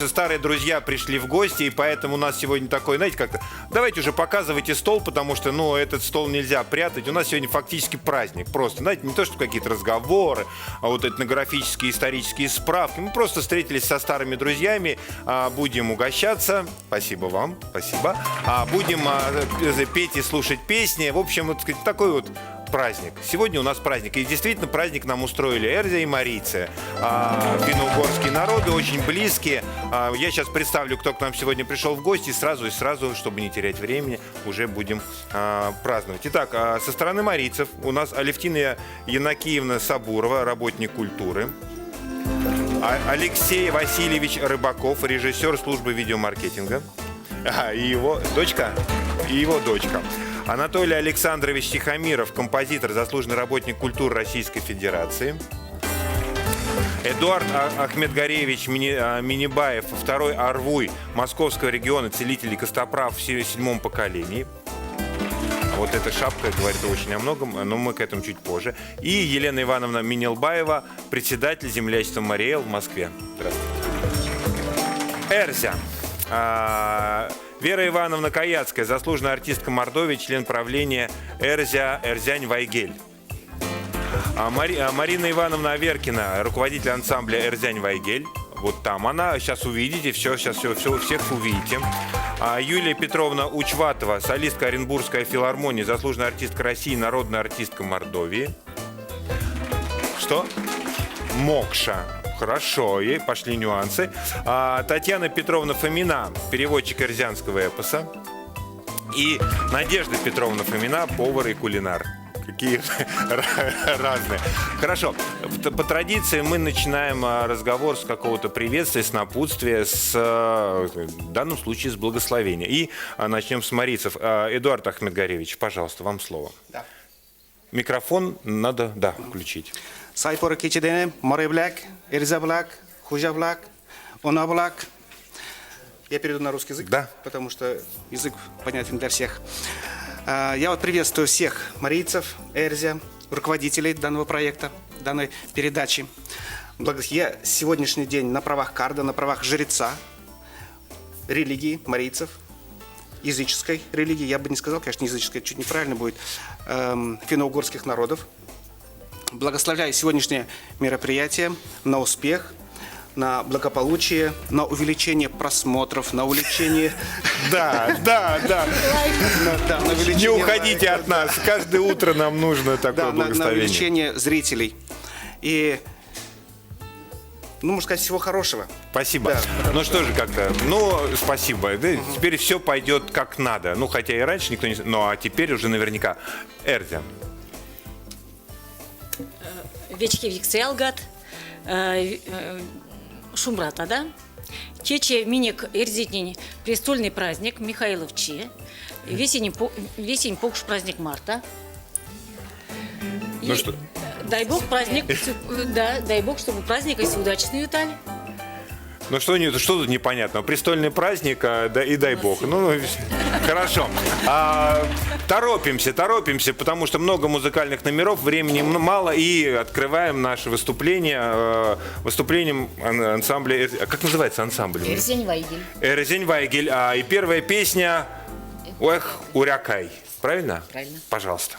Старые друзья пришли в гости, и поэтому у нас сегодня такой, знаете, как-то... Давайте уже показывайте стол, потому что, этот стол нельзя прятать. У нас сегодня фактически праздник. Просто, знаете, не то, что какие-то разговоры, а вот этнографические, исторические справки. Мы просто встретились со старыми друзьями, будем угощаться. Спасибо вам, спасибо. Будем петь и слушать песни. В общем, вот такой вот праздник. Сегодня у нас праздник. И действительно праздник нам устроили Эрзя и марийцы. Финно-угорские народы, очень близкие. Я сейчас представлю, кто к нам сегодня пришел в гости. И сразу, чтобы не терять времени, уже будем праздновать. Итак, со стороны марийцев у нас Алевтина Янакиевна Сабурова, работник культуры. Алексей Васильевич Рыбаков, режиссер службы видеомаркетинга. И его дочка. Анатолий Александрович Тихомиров, композитор, заслуженный работник культуры Российской Федерации. Эдуард Ахмедгареевич Минибаев, второй Арвуй Московского региона, целитель и костоправ в 7-м поколении. Вот эта шапка говорит очень о многом, но мы к этому чуть позже. И Елена Ивановна Минелбаева, председатель землячества Мариэл в Москве. Здравствуйте. Эрзя. Вера Ивановна Каяцкая, заслуженная артистка Мордовии, член правления Эрзянь Вайгель. Марина Ивановна Аверкина, руководитель ансамбля Эрзянь Вайгель. Вот там она, сейчас увидите, сейчас всех увидите. Юлия Петровна Учватова, солистка Оренбургской филармонии, заслуженная артистка России, народная артистка Мордовии. Что? Мокша. Хорошо, и пошли нюансы. Татьяна Петровна Фомина, переводчик эрзянского эпоса. И Надежда Петровна Фомина, повар и кулинар. Какие разные. Хорошо. По традиции мы начинаем разговор с какого-то приветствия, с напутствия, в данном случае с благословения. И начнем с марийцев. Эдуард Ахмедгареевич, пожалуйста, вам слово. Да. Микрофон надо, включить. Сайпора кичедене, моребляк, эрзаблак, хужаблак, онаблак. Я перейду на русский язык, да, потому что язык понятен для всех. Я вот приветствую всех марийцев, Эрзя, руководителей данного проекта, данной передачи. Я сегодняшний день на правах карда, на правах жреца религии марийцев, языческой религии, я бы не сказал, конечно, языческой, чуть неправильно будет, финно-угорских народов. Благословляю сегодняшнее мероприятие на успех, на благополучие, на увеличение просмотров, на увеличение... Да. Не уходите от нас. Каждое утро нам нужно такое благословение. На увеличение зрителей. И, можно сказать, всего хорошего. Спасибо. Да, что же как-то, спасибо. Теперь все пойдет как надо. Хотя и раньше никто не... а теперь уже наверняка. Эрзя. Вечки Виксиалгат, Шумрата, да? Чече миник эрзитнин престольный праздник Михайловче, весень покш праздник марта. Что? Дай бог праздник, да, дай бог, чтобы праздник и удачный Виталий. Что тут непонятно? Престольный праздник, и дай бог. Хорошо. Торопимся, потому что много музыкальных номеров, времени мало, и открываем наше выступление выступлением ансамбля. Как называется ансамбль? Эрзянь Вайгель. Эрзянь Вайгель. И первая песня «Эх, урякай». Правильно? Правильно. Пожалуйста.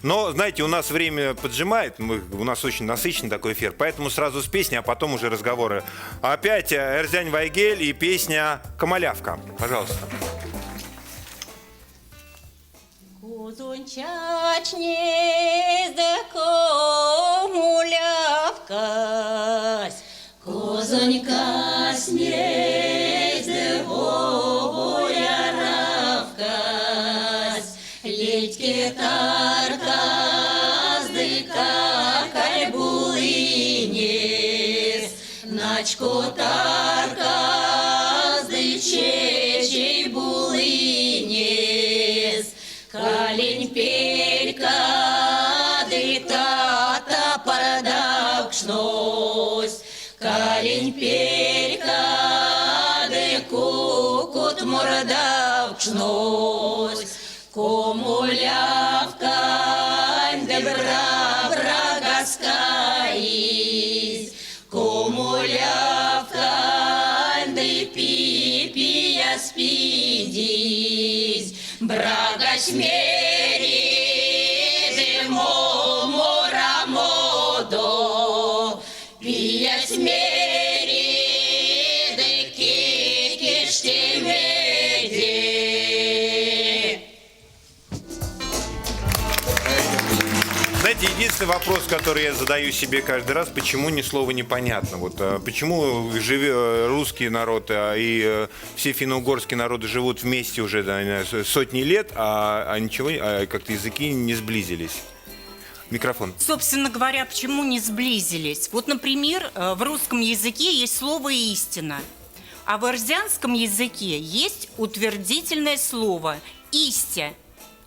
Но, знаете, у нас время поджимает, у нас очень насыщенный такой эфир, поэтому сразу с песней, а потом уже разговоры. Опять Эрзянь Вайгель и песня «Камалявка». Пожалуйста. Кузунчачнез да комулявкась, Кузунька снез да бояравкась, Ледьке тарказ да кальбулынес, Начку тарказ да чечей булынес, Калень перька, ды тата парадакшнось. Калень перька, ды кукут мордавкшнось. Комулявка, да брагаскаис. Комулявка, да пипия спидис. Брагаш мериде мора модо, пияс мериде кикиште меде. Знаете, единственный вопрос, который я задаю себе каждый раз, почему ни слова непонятно. Вот почему русский народ и все финно-угорские народы живут вместе уже сотни лет, а ничего, как-то языки не сблизились. Микрофон. Собственно говоря, почему не сблизились? Вот, например, в русском языке есть слово «истина», а в эрзянском языке есть утвердительное слово «истя».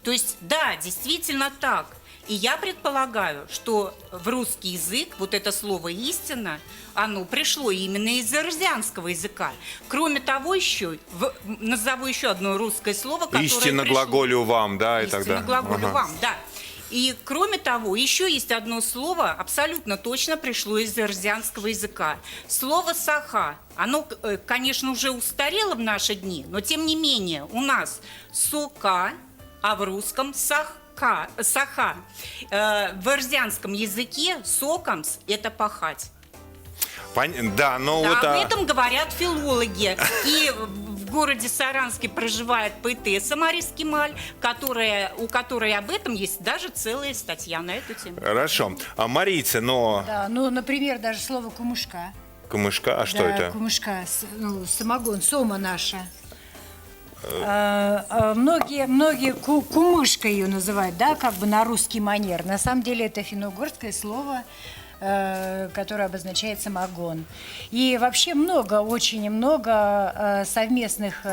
То есть, да, действительно так. И я предполагаю, что в русский язык вот это слово «истина», оно пришло именно из эрзянского языка. Кроме того, назову еще одно русское слово, которое «Истинно пришло... глаголю вам», да, и так далее. «Истинно глаголю вам», да. И кроме того, еще есть одно слово, абсолютно точно пришло из эрзянского языка. Слово «саха». Оно, конечно, уже устарело в наши дни, но тем не менее у нас «сока», а в русском «саха». Саха. В эрзянском языке сокамс – это пахать. Да, но да, вот... об этом говорят филологи. И в городе Саранске проживает поэтесса Марис Кемаль, у которой об этом есть даже целая статья на эту тему. Хорошо. А марийцы, но... Да, ну, например, даже слово «кумышка». Кумышка, а что да, это? Кумышка, самогон, сома наша. Многие кумышка ее называют, да, как бы на русский манер. На самом деле это финно-угорское слово, которое обозначает самогон. И вообще очень много совместных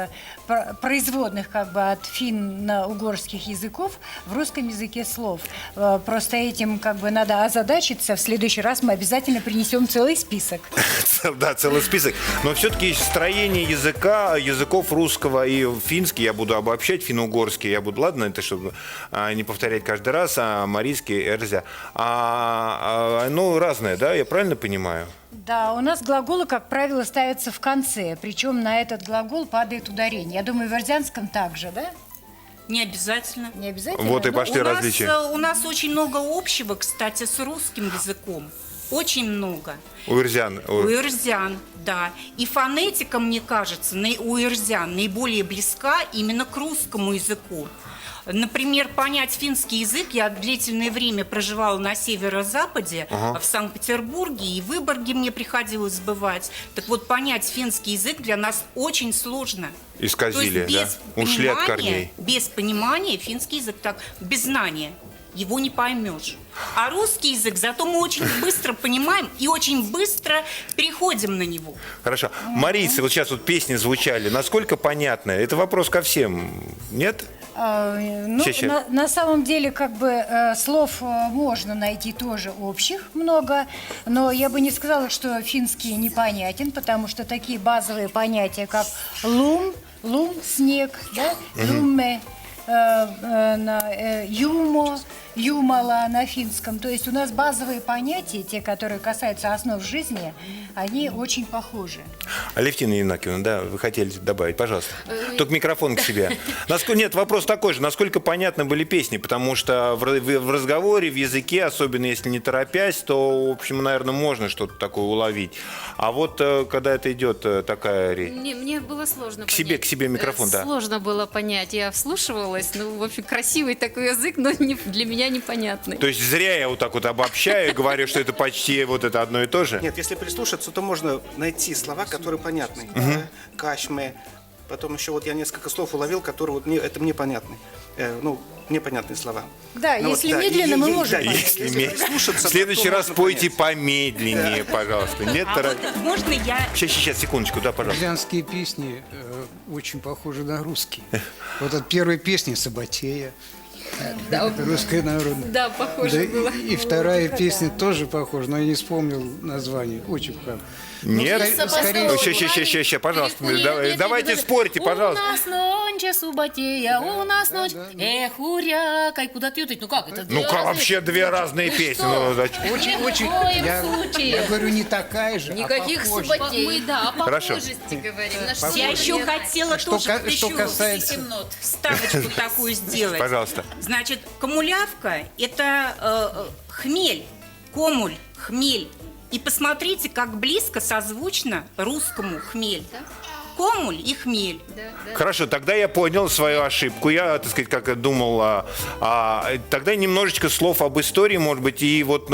производных как бы от финно-угорских языков в русском языке слов. Просто этим как бы надо озадачиться. В следующий раз мы обязательно принесем целый список. Да, целый список. Но все-таки строение языков русского и финский, я буду обобщать, финно-угорский, я буду, ладно, это чтобы не повторять каждый раз, марийский, эрзя. Разное, да, я правильно понимаю? Да, у нас глаголы, как правило, ставятся в конце, причем на этот глагол падает ударение. Я думаю, в эрзянском также, да? Не обязательно. Не обязательно? Вот и пошли различия. У нас очень много общего, кстати, с русским языком. Очень много. У эрзян. У эрзян, да. И фонетика, мне кажется, у эрзян наиболее близка именно к русскому языку. Например, понять финский язык, я длительное время проживала на северо-западе, в Санкт-Петербурге, и в Выборге мне приходилось бывать. Так вот, понять финский язык для нас очень сложно. Исказили, да? Ушли от корней. Без понимания финский язык так, без знания. Его не поймешь. А русский язык, зато мы очень быстро понимаем и очень быстро переходим на него. Хорошо. Марийцы, вот сейчас вот песни звучали. Насколько понятно? Это вопрос ко всем. Нет? На самом деле, как бы, слов можно найти тоже общих много, но я бы не сказала, что финский непонятен, потому что такие базовые понятия, как лум, снег, да, люме, юмо, Юмала на финском. То есть у нас базовые понятия, те, которые касаются основ жизни, они очень похожи. Алевтина Янакиевна, да, вы хотели добавить, пожалуйста. Только микрофон к себе. Нет, вопрос такой же. Насколько понятны были песни? Потому что в разговоре, в языке, особенно если не торопясь, то, в общем, наверное, можно что-то такое уловить. А вот когда это идет такая речь... Мне было сложно К себе микрофон, да. Сложно было понять. Я вслушивалась. Ну, в общем, красивый такой язык, но для меня непонятный. То есть зря я вот так вот обобщаю и говорю, что это почти вот это одно и то же? Нет, если прислушаться, то можно найти слова, которые понятны. Да? Кашме. Потом еще вот я несколько слов уловил, которые вот мне понятны. Мне понятные слова. Да, Ну если вот, да, медленно, мы можем да, понять. если прислушаться, В следующий то раз можно пойте понять. помедленнее, пожалуйста. Нет, А вот можно я... Сейчас, секундочку, да, пожалуйста. Армянские песни очень похожи на русские. Вот от первой песни «Сабатея». Это русская народная. Да, похоже Да, было. и вторая песня тоже похожа, но я не вспомнил название. Очень похоже. Нет? скорее- Сейчас, пожалуйста. Давайте спорьте, пожалуйста. У нас ночь, субботея, у нас ночь. Эх, урякай, куда ты утыть? Ну как это? Ну, как вообще две разные песни. Ну, зачем? Очень, коем я случае. говорю, не такая же, Никаких а похожа. субботей. Мы, да, о Хорошо. похожести говорим. На что Я мы еще говорим? хотела Что тоже ка- вот что еще касается- ставочку такую сделать. Пожалуйста. Значит, комулявка – это хмель, комуль, хмель. И посмотрите, как близко созвучно русскому хмель. Комуль и хмель. Хорошо, тогда я понял свою ошибку. Я, так сказать, как думал, тогда немножечко слов об истории, может быть, и вот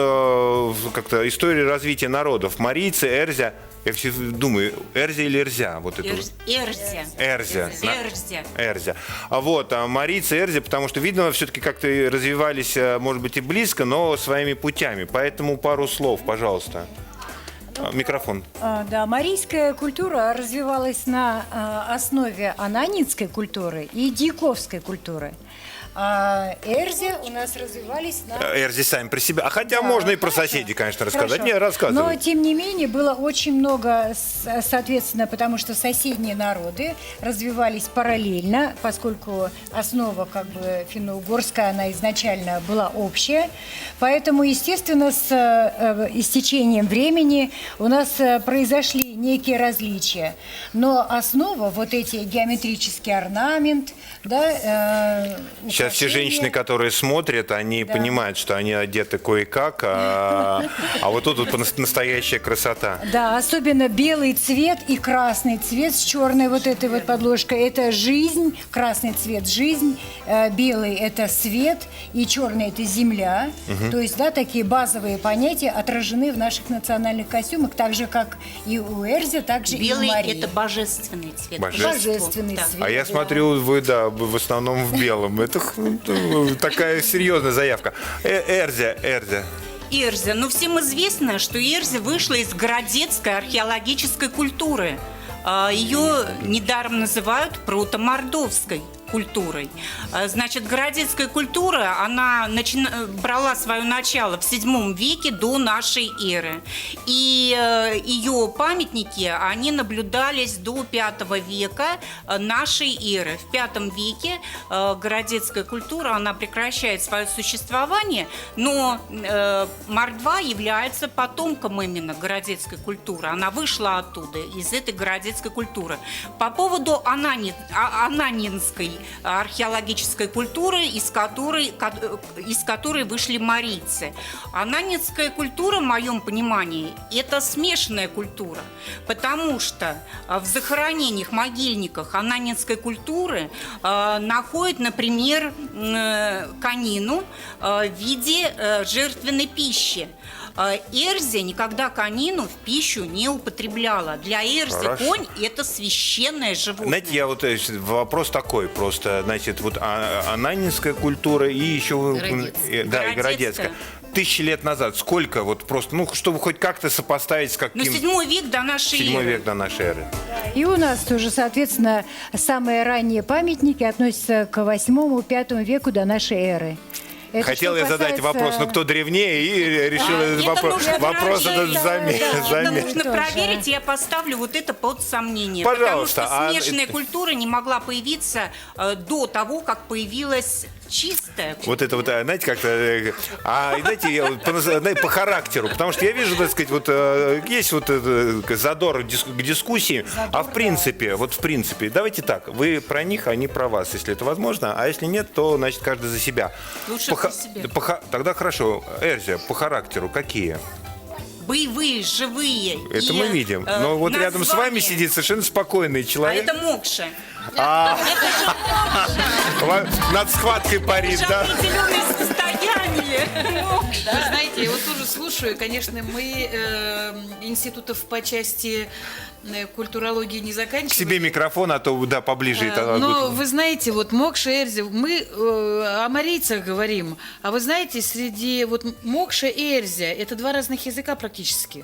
как-то истории развития народов. Марийцы, Эрзя. Я все думаю, Эрзя или Эрзя? Вот это вот. Эрзя. Эрзя. Эрзя. Эрзя. А Марийцы, Эрзя, потому что, видно, все-таки как-то развивались, может быть, и близко, но своими путями. Поэтому пару слов, пожалуйста. Микрофон. Да, марийская культура развивалась на основе ананинской культуры и дьяковской культуры. А Эрзи у нас развивались на... Эрзи сами про себя. А хотя Да, можно и про хорошо, соседей, конечно, рассказать. хорошо. Не, рассказывай. Но, тем не менее, было очень много, соответственно, потому что соседние народы развивались параллельно, поскольку основа как бы финно-угорская, она изначально была общая. Поэтому, естественно, с истечением времени у нас произошли некие различия. Но основа, вот эти геометрический орнамент, да, Сейчас все женщины, которые смотрят, они Да. понимают, что они одеты кое-как, а вот тут вот настоящая красота. Да, особенно белый цвет и красный цвет с черной вот этой вот подложкой. Это жизнь, красный цвет – жизнь, белый – это свет, и черный – это земля. То есть, да, такие базовые понятия отражены в наших национальных костюмах, так же, как и у Эрзи, так же Белый и у Марии. – это божественный цвет. Божественный Да. цвет. А я да. смотрю, вы, да, в основном в белом. Это такая серьезная заявка. Эрзя. Эрзя. Но всем известно, что Эрзя вышла из городецкой археологической культуры. Ее недаром называют протомордовской культурой. Значит, городецкая культура, она брала свое начало в VII веке до нашей эры. И ее памятники, они наблюдались до V века нашей эры. В V веке городецкая культура, она прекращает свое существование, но мордва является потомком именно городецкой культуры. Она вышла оттуда, из этой городецкой культуры. По поводу ананинской археологической культуры, из которой вышли марийцы. Ананинская культура, в моем понимании, это смешанная культура, потому что в захоронениях, могильниках ананинской культуры находят, например, конину в виде жертвенной пищи. Эрзя никогда конину в пищу не употребляла. Для Эрзи Хорошо. конь – это священное животное. Знаете, я вот вопрос такой просто, значит, вот ананинская культура и еще Городецкая. да, и Городецкая. городецкая. 1000 лет назад сколько вот просто, ну, чтобы хоть как-то сопоставить с каким... 7 век до нашей 7 эры. век до нашей эры. И у нас тоже, соответственно, самые ранние памятники относятся к 8-5 веку до нашей эры. Это Хотел что я задать касается- вопрос, ну кто древнее, и решил этот Это вопрос. нужно Вопрос проверить. этот Это заметил. нужно тоже. проверить, я поставлю вот это под сомнение. Пожалуйста, Потому что смешанная культура не могла появиться до того, как появилась чистая. Вот это вот, знаете, как-то, знаете, знаете, по характеру, потому что я вижу, так сказать, вот есть вот задор к дискуссии, а в принципе, давайте так, вы про них, они про вас, если это возможно, а если нет, то, значит, каждый за себя. Лучше про себя. Тогда хорошо, Эрзя, по характеру какие? Боевые, живые. Это и, мы видим. Но вот рядом с вами названия. сидит совершенно спокойный А человек. это Мокша. Над схваткой парит, Это же да? определенное состояние. Вы знаете, я вот тоже слушаю, конечно, мы институтов по части культурологии не К заканчиваем. себе микрофон, а то, да, поближе. Но вы знаете, вот Мокша, Эрзя, мы о марийцах говорим, а вы знаете, среди вот Мокша и Эрзя это два разных языка практически.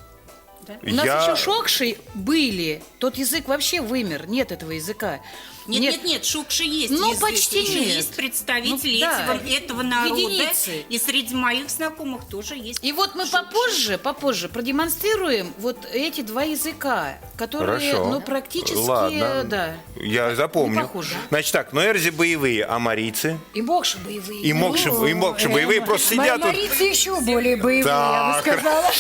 У нас еще шокши были, тот язык вообще вымер, нет этого языка. Нет, шукши есть. Ну, язык, почти и нет. есть представители Ну, да, этого народа. единицы. И среди моих знакомых тоже есть. И вот мы попозже продемонстрируем вот эти два языка, которые, Хорошо. ну, практически, Ладно. да. Я запомню. Не похоже. Значит так, но Эрзи боевые, а марийцы? И Мокши боевые. И Мокши боевые просто сидят тут. Марийцы еще более боевые, я бы сказала.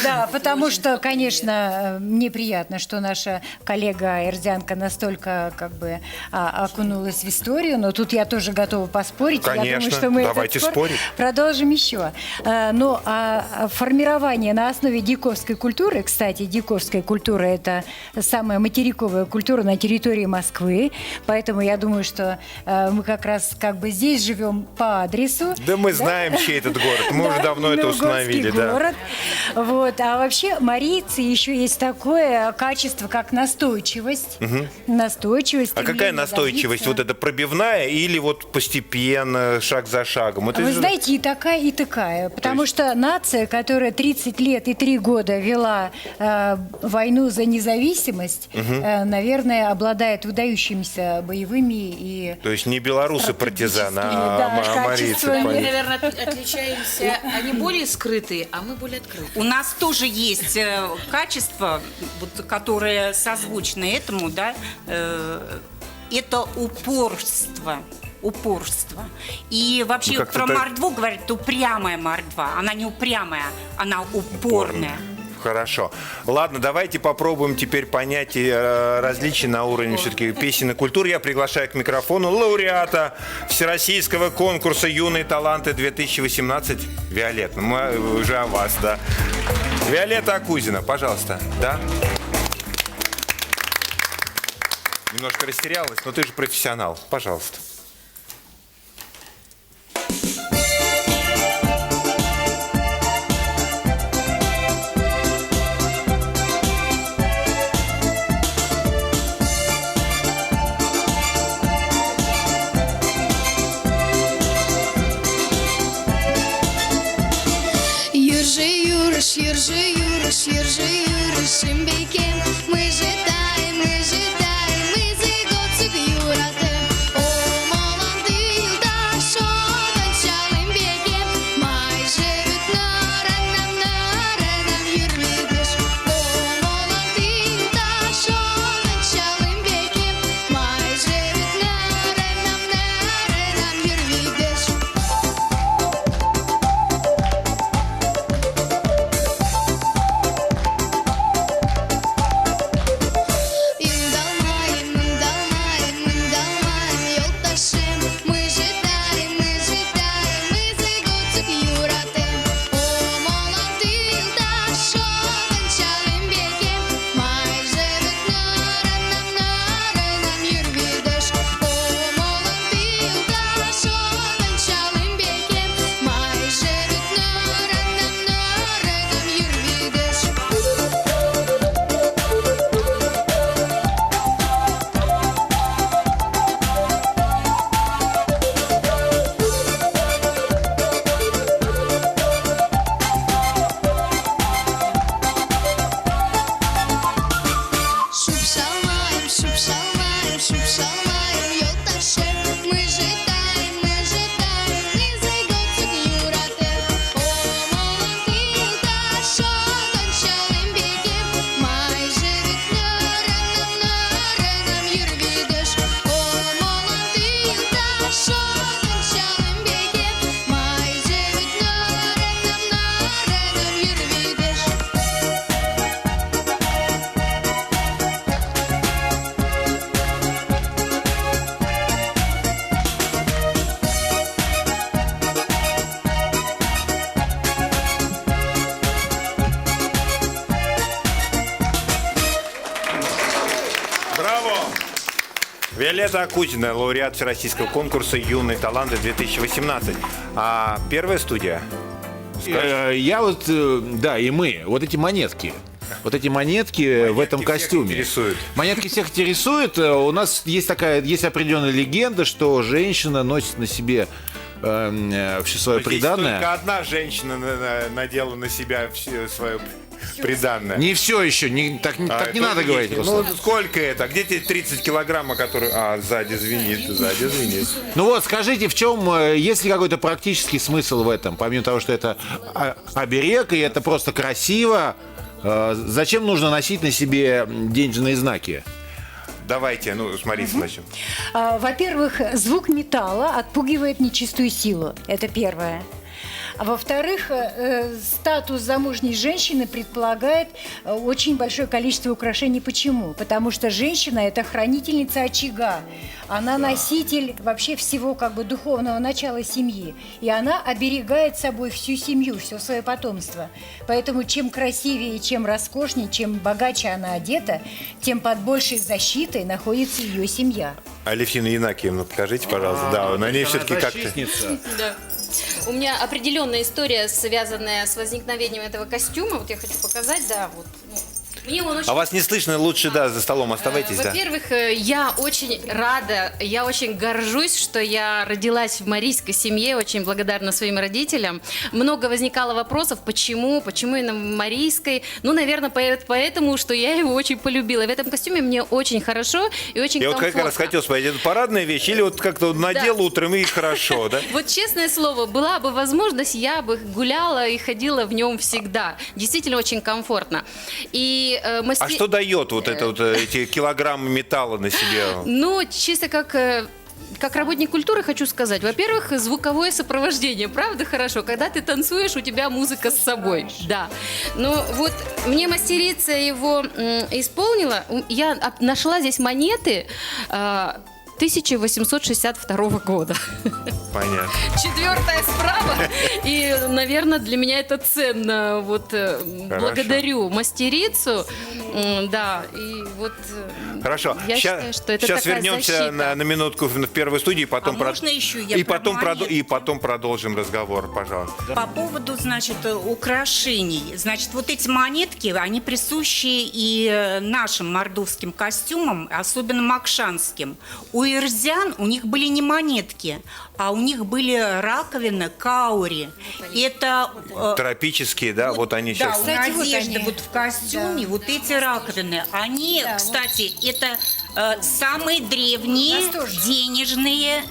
Да, потому что, конечно, мне приятно, что наша коллега Эрзянка настолько как бы окунулась в историю, но тут я тоже готова поспорить. Я Конечно, думаю, что мы давайте этот спор спорить. продолжим еще. Но формирование на основе дьяковской культуры, кстати, дьяковская культура – это самая материковая культура на территории Москвы, поэтому я думаю, что мы как раз как бы здесь живем по адресу. Да мы знаем, чей этот город. Мы уже давно это установили, да. Город. Вот. А вообще марийцы еще есть такое качество, как настойчивость. Настойчивость. А какая стремление настойчивость? добиться. Вот это пробивная или вот постепенно, шаг за шагом? Это Вы же- знаете, и такая, и такая. Потому что нация, которая 30 лет и 3 года вела войну за независимость, наверное, обладает выдающимися боевыми и... То есть не белорусы партизаны, Да, а марийцы. качествами. Мы, понятно. наверное, отличаемся. Они более скрытые, а мы более открытые. У нас тоже есть качество, вот, которое созвучно этому, да, это упорство. И вообще Ну, как-то про так- мордву говорят, упрямая мордва. Она не упрямая, она упорная. Хорошо. Ладно, давайте попробуем теперь понять различия на уровне все-таки песен и культуры. Я приглашаю к микрофону лауреата Всероссийского конкурса «Юные таланты 2018» Виолетта. Мы уже о вас, да. Виолетта Акузина, пожалуйста. Да? Немножко растерялась, но ты же профессионал. Пожалуйста. Yürüyüşüm bekim Müjdeday, müzigotçuk юратым О, молодый юлдаш, началым бегем Майже бүт нарынам йürмедеш О, молодый юлдаш, началым бегем Майже бүт нарынам йürмедеш Браво! Виолетта Акутина, лауреат Всероссийского конкурса «Юные таланты-2018». А первая студия? Я вот, да, и мы, вот эти монетки. Вот эти монетки в этом костюме. Интересуют. Монетки всех интересуют. У нас есть определенная легенда, что женщина носит на себе все свое Здесь приданное. только одна женщина надела на себя все свое приданное. Не все еще, так не надо говорить. Ну, сколько это? А где те 30 килограмм, которые... сзади звенит. Ну вот, скажите, в чем, есть ли какой-то практический смысл в этом? Помимо того, что это оберег, и это просто красиво, зачем нужно носить на себе денежные знаки? Давайте, с Марисой начнем. Во-первых, звук металла отпугивает нечистую силу. Это первое. А во-вторых, статус замужней женщины предполагает очень большое количество украшений. Почему? Потому что женщина – это хранительница очага. Она носитель вообще всего духовного начала семьи. И она оберегает собой всю семью, все свое потомство. Поэтому чем красивее, чем роскошнее, чем богаче она одета, тем под большей защитой находится ее семья. Алевтина Янакиевна, покажите, пожалуйста. Да, на ней все-таки как-то... Да. У меня определенная история, связанная с возникновением этого костюма. Вот я хочу показать, да, вот. Мне он очень... А вас не слышно, лучше, за столом оставайтесь, да. Во-первых, я очень рада, я очень горжусь, что я родилась в марийской семье, очень благодарна своим родителям. Много возникало вопросов, почему именно в марийской. Наверное, поэтому, что я его очень полюбила. В этом костюме мне очень хорошо и очень Я комфортно. вот как раз хотел спросить, это парадная вещь или вот как-то надел утром и хорошо, да? Вот честное слово, была бы возможность, я бы гуляла и ходила в нем всегда. Действительно очень комфортно. И А что дает эти килограммы металла на себе? Чисто как работник культуры хочу сказать. Во-первых, звуковое сопровождение. Правда хорошо? Когда ты танцуешь, у тебя музыка с собой. Да. Мне мастерица его исполнила. Я нашла здесь монеты 1862 года. Понятно. 4-я справа. И, наверное, для меня это ценно. Благодарю мастерицу. Да, и Хорошо. Я считаю, что это сейчас такая вернемся защита. на минутку в первую студию, потом можно еще я и про потом продолжим разговор, пожалуйста. По поводу, украшений. Вот эти монетки, они присущи и нашим мордовским костюмам, особенно макшанским. У ирзян у них были не монетки, а у них были раковины, каури. Это... Тропические, да? Вот они Да, сейчас... у Надежды в костюме эти раковины. Они, кстати, это самые древние денежные,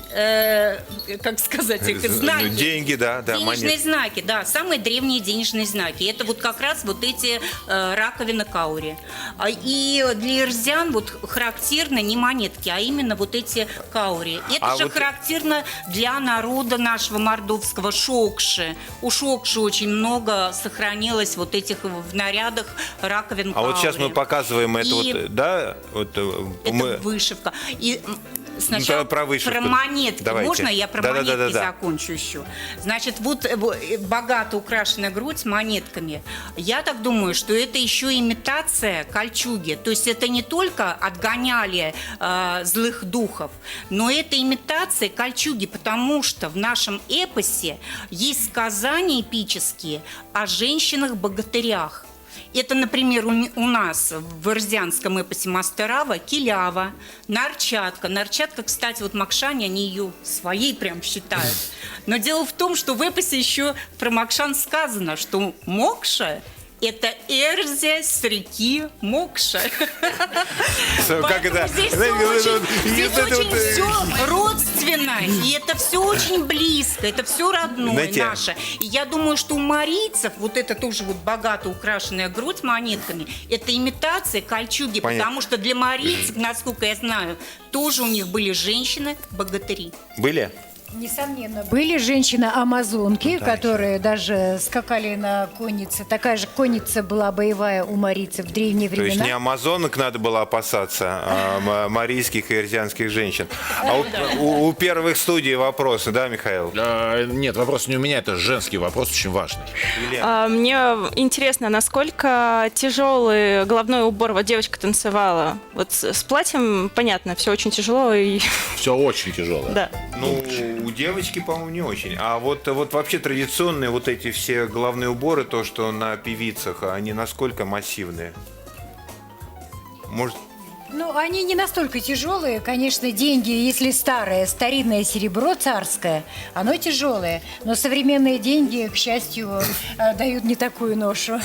знаки. Деньги, да, Денежные монеты. знаки, да, самые древние денежные знаки. Это как раз эти раковины каури. И для ирзян характерны не монетки, а именно эти каури. Это же характерно для народа нашего мордовского шокши. У шокши очень много сохранилось этих в нарядах раковин каури. А вот сейчас мы показываем это вышивка. И сначала про вышивку. про монетки. Давайте. Можно я про монетки Да. закончу еще? Богато украшенная грудь монетками. Я так думаю, что это еще имитация кольчуги. То есть это не только отгоняли злых духов, но это имитация кольчуги, потому что в нашем эпосе есть сказания эпические о женщинах-богатырях. Это, например, у нас в ирзянском эпосе Мастерава Килява, Нарчатка. Нарчатка, кстати, макшане, они ее своей прям считают. Но дело в том, что в эпосе еще про Макшан сказано, что Мокша – это Эрзя с реки Мокша. Как это? Здесь очень все родственно, и это все очень близко, это все родное наше. И я думаю, что у марийцев это тоже богато украшенная грудь монетками, это имитация кольчуги, потому что для марийцев, насколько я знаю, тоже у них были женщины-богатыри. Были? Несомненно, были женщины-амазонки, которые даже скакали на коннице. Такая же конница была боевая у марийцев в древние То есть времена. не амазонок надо было опасаться, а марийских и эрзианских женщин. А у первых студий вопросы, да, Михаил? Нет, вопрос не у меня, это женский вопрос, очень важный. Мне интересно, насколько тяжелый головной убор, вот девочка танцевала. Вот с платьем, понятно, все очень тяжело. И... Все очень тяжелое. Да. Ну, у девочки, по-моему, не очень. А вот вообще традиционные вот эти все головные уборы, то, что на певицах, они насколько массивные? Может, Ну, они не настолько тяжелые. Конечно, деньги, если старинное серебро царское, оно тяжелое. Но современные деньги, к счастью, дают не такую ношу.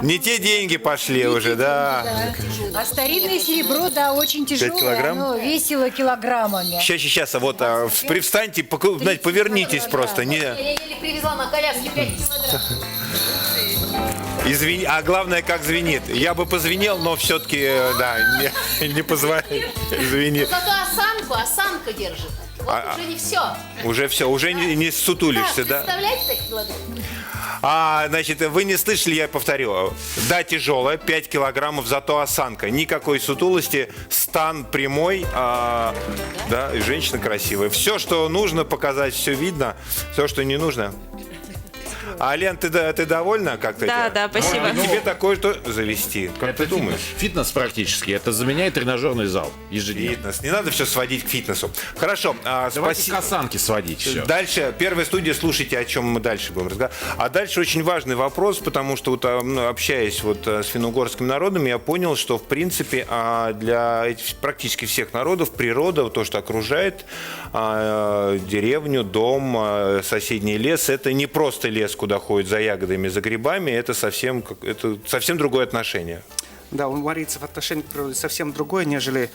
не те деньги пошли уже, да. А старинное серебро, да, очень тяжелое. килограмм? Оно весило килограммами. Сейчас, привстаньте, знаете, повернитесь просто. Не... Я еле привезла на коляске 5 килограмм. Извини, а главное, как звенит. Я бы позвенел, но все-таки, да, не позвонил. Извини. Зато осанка держит. Вот уже не все. Уже все, уже не сутулишься, да? Представляете таких килограмм? Значит, вы не слышали, я повторю. Да, тяжелая, 5 килограммов, зато осанка. Никакой сутулости, стан прямой, да, и женщина красивая. Все, что нужно показать, все видно. Все, что не нужно. Лен, ты довольна как-то? Да, спасибо. Может быть, тебе такое что завести? Как ты думаешь? Фитнес практически, это заменяет тренажерный зал ежедневно. Фитнес. Не надо все сводить к фитнесу. Хорошо. Давайте Спасибо. к осанке сводить все. Дальше, первая студия, слушайте, о чем мы дальше будем разговаривать. А дальше очень важный вопрос, потому что общаясь с финно-угорским народом, я понял, что в принципе для практически всех народов природа, то, что окружает деревню, дом, соседний лес, это не просто лес, куда ходят за ягодами, за грибами, это совсем другое отношение. Да, у марийцев отношение к природе совсем другое, нежели,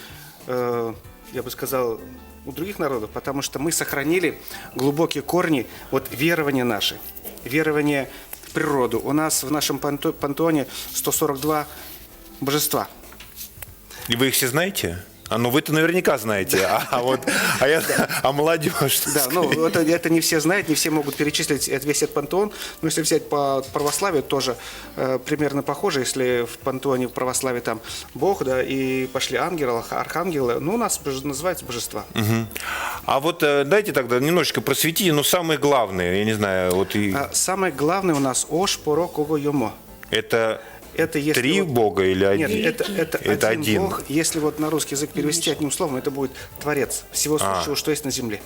я бы сказал, у других народов, потому что мы сохранили глубокие корни верования наши, верования в природу. У нас в нашем пантеоне 142 божества. И вы их все знаете? Ну вы-то наверняка знаете, а молодежь? Да, это не все знают, не все могут перечислить весь этот пантеон. Но если взять по православию, тоже примерно похоже. Если в пантеоне в православии там Бог, да, и пошли ангелы, архангелы, у нас называется божества. Угу. Дайте тогда немножечко просветите, самые главные, я не знаю. Самое главное у нас Ош, Поро, Кого, Йомо. Это 3 бога или один? Нет, это один Бог. Если на русский язык перевести одним словом, это будет Творец всего сущего, что есть на земле.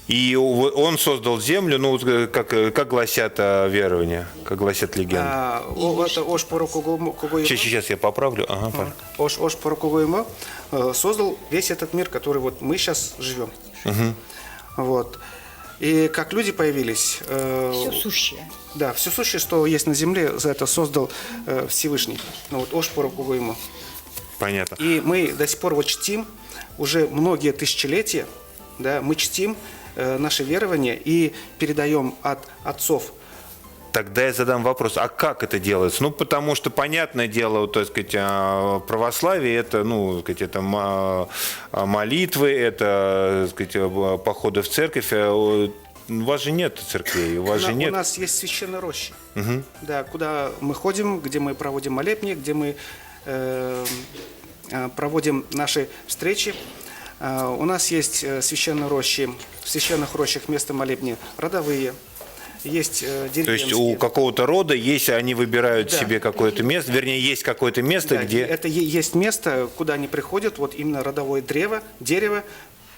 И он создал землю, как гласят верования, как гласят легенды. Это Ош, Поро, Кого, Йомо. Сейчас я поправлю. Ош, Поро, Кого, Йомо создал весь этот мир, который мы сейчас живем. Угу. И как люди появились... Все сущее. Да, все сущее, что есть на земле, за это создал Всевышний. Ош, Поро, Кого, Йомо. Понятно. И мы до сих пор чтим, уже многие тысячелетия, да, мы чтим наше верование и передаем от отцов. Тогда я задам вопрос, а как это делается? Потому что, понятное дело, православие, это, это молитвы, это, походы в церковь. У вас же нет церквей, у вас же нет... У нас есть священные рощи, да, куда мы ходим, где мы проводим молебни, где мы проводим наши встречи. У нас есть священные рощи, в священных рощах вместо молебни родовые. Есть деревенские. То есть у какого-то рода есть, они выбирают себе какое-то место, вернее, есть какое-то место, где... Это есть место, куда они приходят, именно родовое дерево,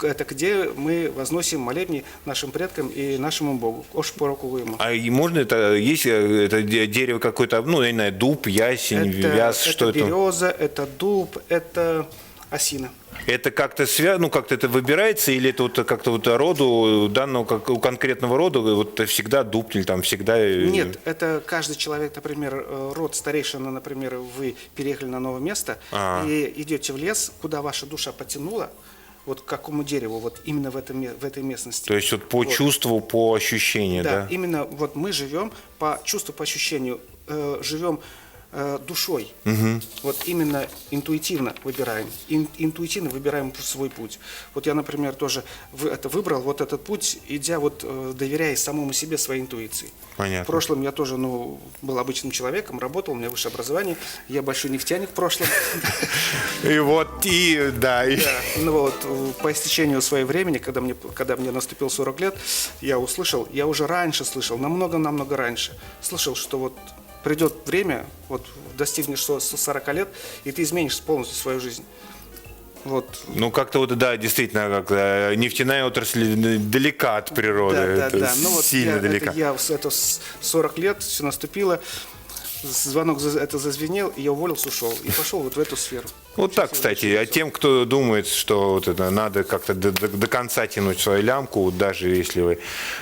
это где мы возносим молебни нашим предкам и нашему Богу. Ош, Поро, Кого, Йомо. А и можно есть это дерево какое-то, я не знаю, дуб, ясень, вяз, что это? Это береза, это дуб, это осина. Это как-то как-то это выбирается, или это как-то роду данного, у конкретного рода всегда дуб или там всегда... Нет, это каждый человек, например, род старейшина, например, вы переехали на новое место и идете в лес, куда ваша душа потянула, к какому дереву, именно в этой местности. То есть по чувству, по ощущению, да? Да, именно мы живем по чувству, по ощущению, живем душой. Вот именно интуитивно выбираем. Интуитивно выбираем свой путь. Вот я, например, тоже выбрал вот этот путь, идя доверяя самому себе, своей интуиции. Понятно. В прошлом я тоже, был обычным человеком, работал, у меня высшее образование, я большой нефтяник в прошлом. По истечению своего времени, когда мне наступил 40 лет, я уже раньше слышал, намного раньше, слышал, что придет время, достигнешь 40 лет, и ты изменишь полностью свою жизнь. Ну, как-то действительно, как нефтяная отрасль далека от природы. Сильно далека. Я 40 лет, все наступило, звонок зазвенел, и я уволился, ушел. И пошел в эту сферу. Вот так, кстати, а тем, кто думает, что это надо как-то до конца тянуть свою лямку, даже если вы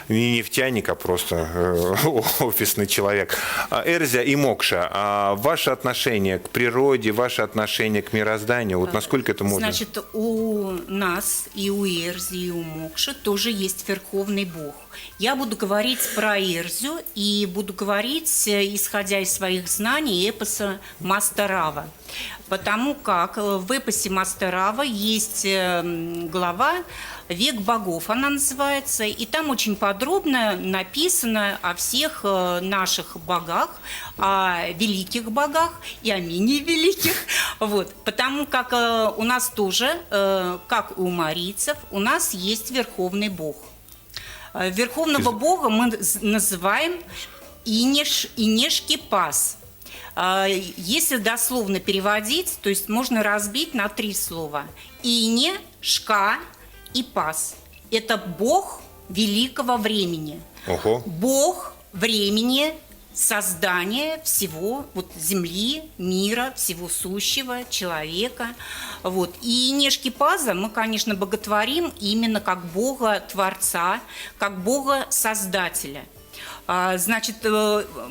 не нефтяник, а просто офисный человек. Эрзя и Мокша, ваше отношение к природе, ваше отношение к мирозданию, насколько это можно? Значит, у нас и у Эрзи, и у Мокши тоже есть Верховный Бог. Я буду говорить про Эрзю и буду говорить, исходя из своих знаний, эпоса Мастарава. Потому как в эпосе Мастарава есть глава «Век богов», она называется, и там очень подробно написано о всех наших богах, о великих богах и о менее великих. Потому как у нас тоже, как у марийцев, у нас есть Верховный Бог. Верховного Бога мы называем Инешкипас. Если дословно переводить, то есть можно разбить на 3 слова. Ине, Шка и Пас. Это Бог великого времени. Ого. Бог времени, создания всего, земли, мира, всего сущего, человека. И Инешкипаза мы, конечно, боготворим именно как Бога-творца, как Бога-создателя. Значит,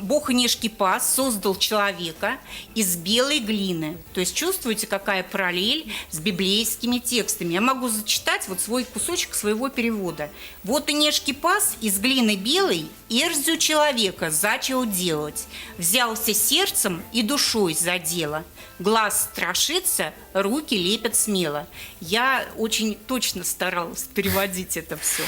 бог Инешкипас создал человека из белой глины. То есть чувствуете, какая параллель с библейскими текстами. Я могу зачитать свой кусочек своего перевода. Инешкипас из глины белой Эрзю человека зачал делать. Взялся сердцем и душой за дело. Глаз страшится, руки лепят смело. Я очень точно старалась переводить это все.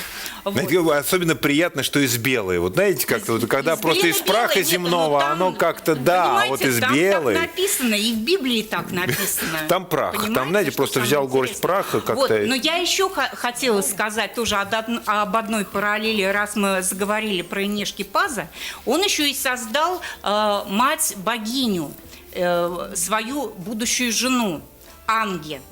Знаете, особенно приятно, что из белой. Знаете, как-то когда просто из праха земного, оно как-то, из белой. Так написано, и в Библии так написано. Там прах. Там, знаете, просто взял горсть праха как-то. Но я еще хотела сказать тоже об одной параллели, раз мы заговорили про Инешкипаза. Он еще и создал мать-богиню, свою будущую жену, Анге.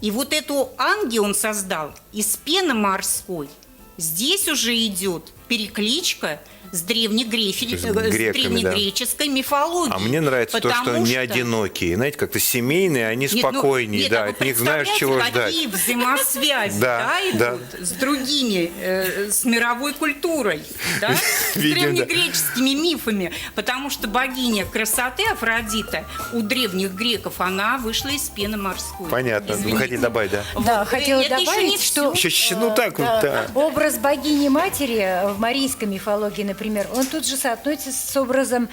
И эту Анге он создал из пены морской. Здесь уже идет перекличка с древнегреческой мифологией. А мне нравится то, что они одинокие. Знаете, как-то семейные, они спокойнее. От них знаешь, чего ждать. Какие взаимосвязи идут с другими, с мировой культурой, с древнегреческими мифами. Потому что богиня красоты Афродита у древних греков, она вышла из пены морской. Понятно. Вы хотите добавить, да? Да, хотела добавить, что образ богини-матери в марийской мифологии, например, он тут же соотносится с образом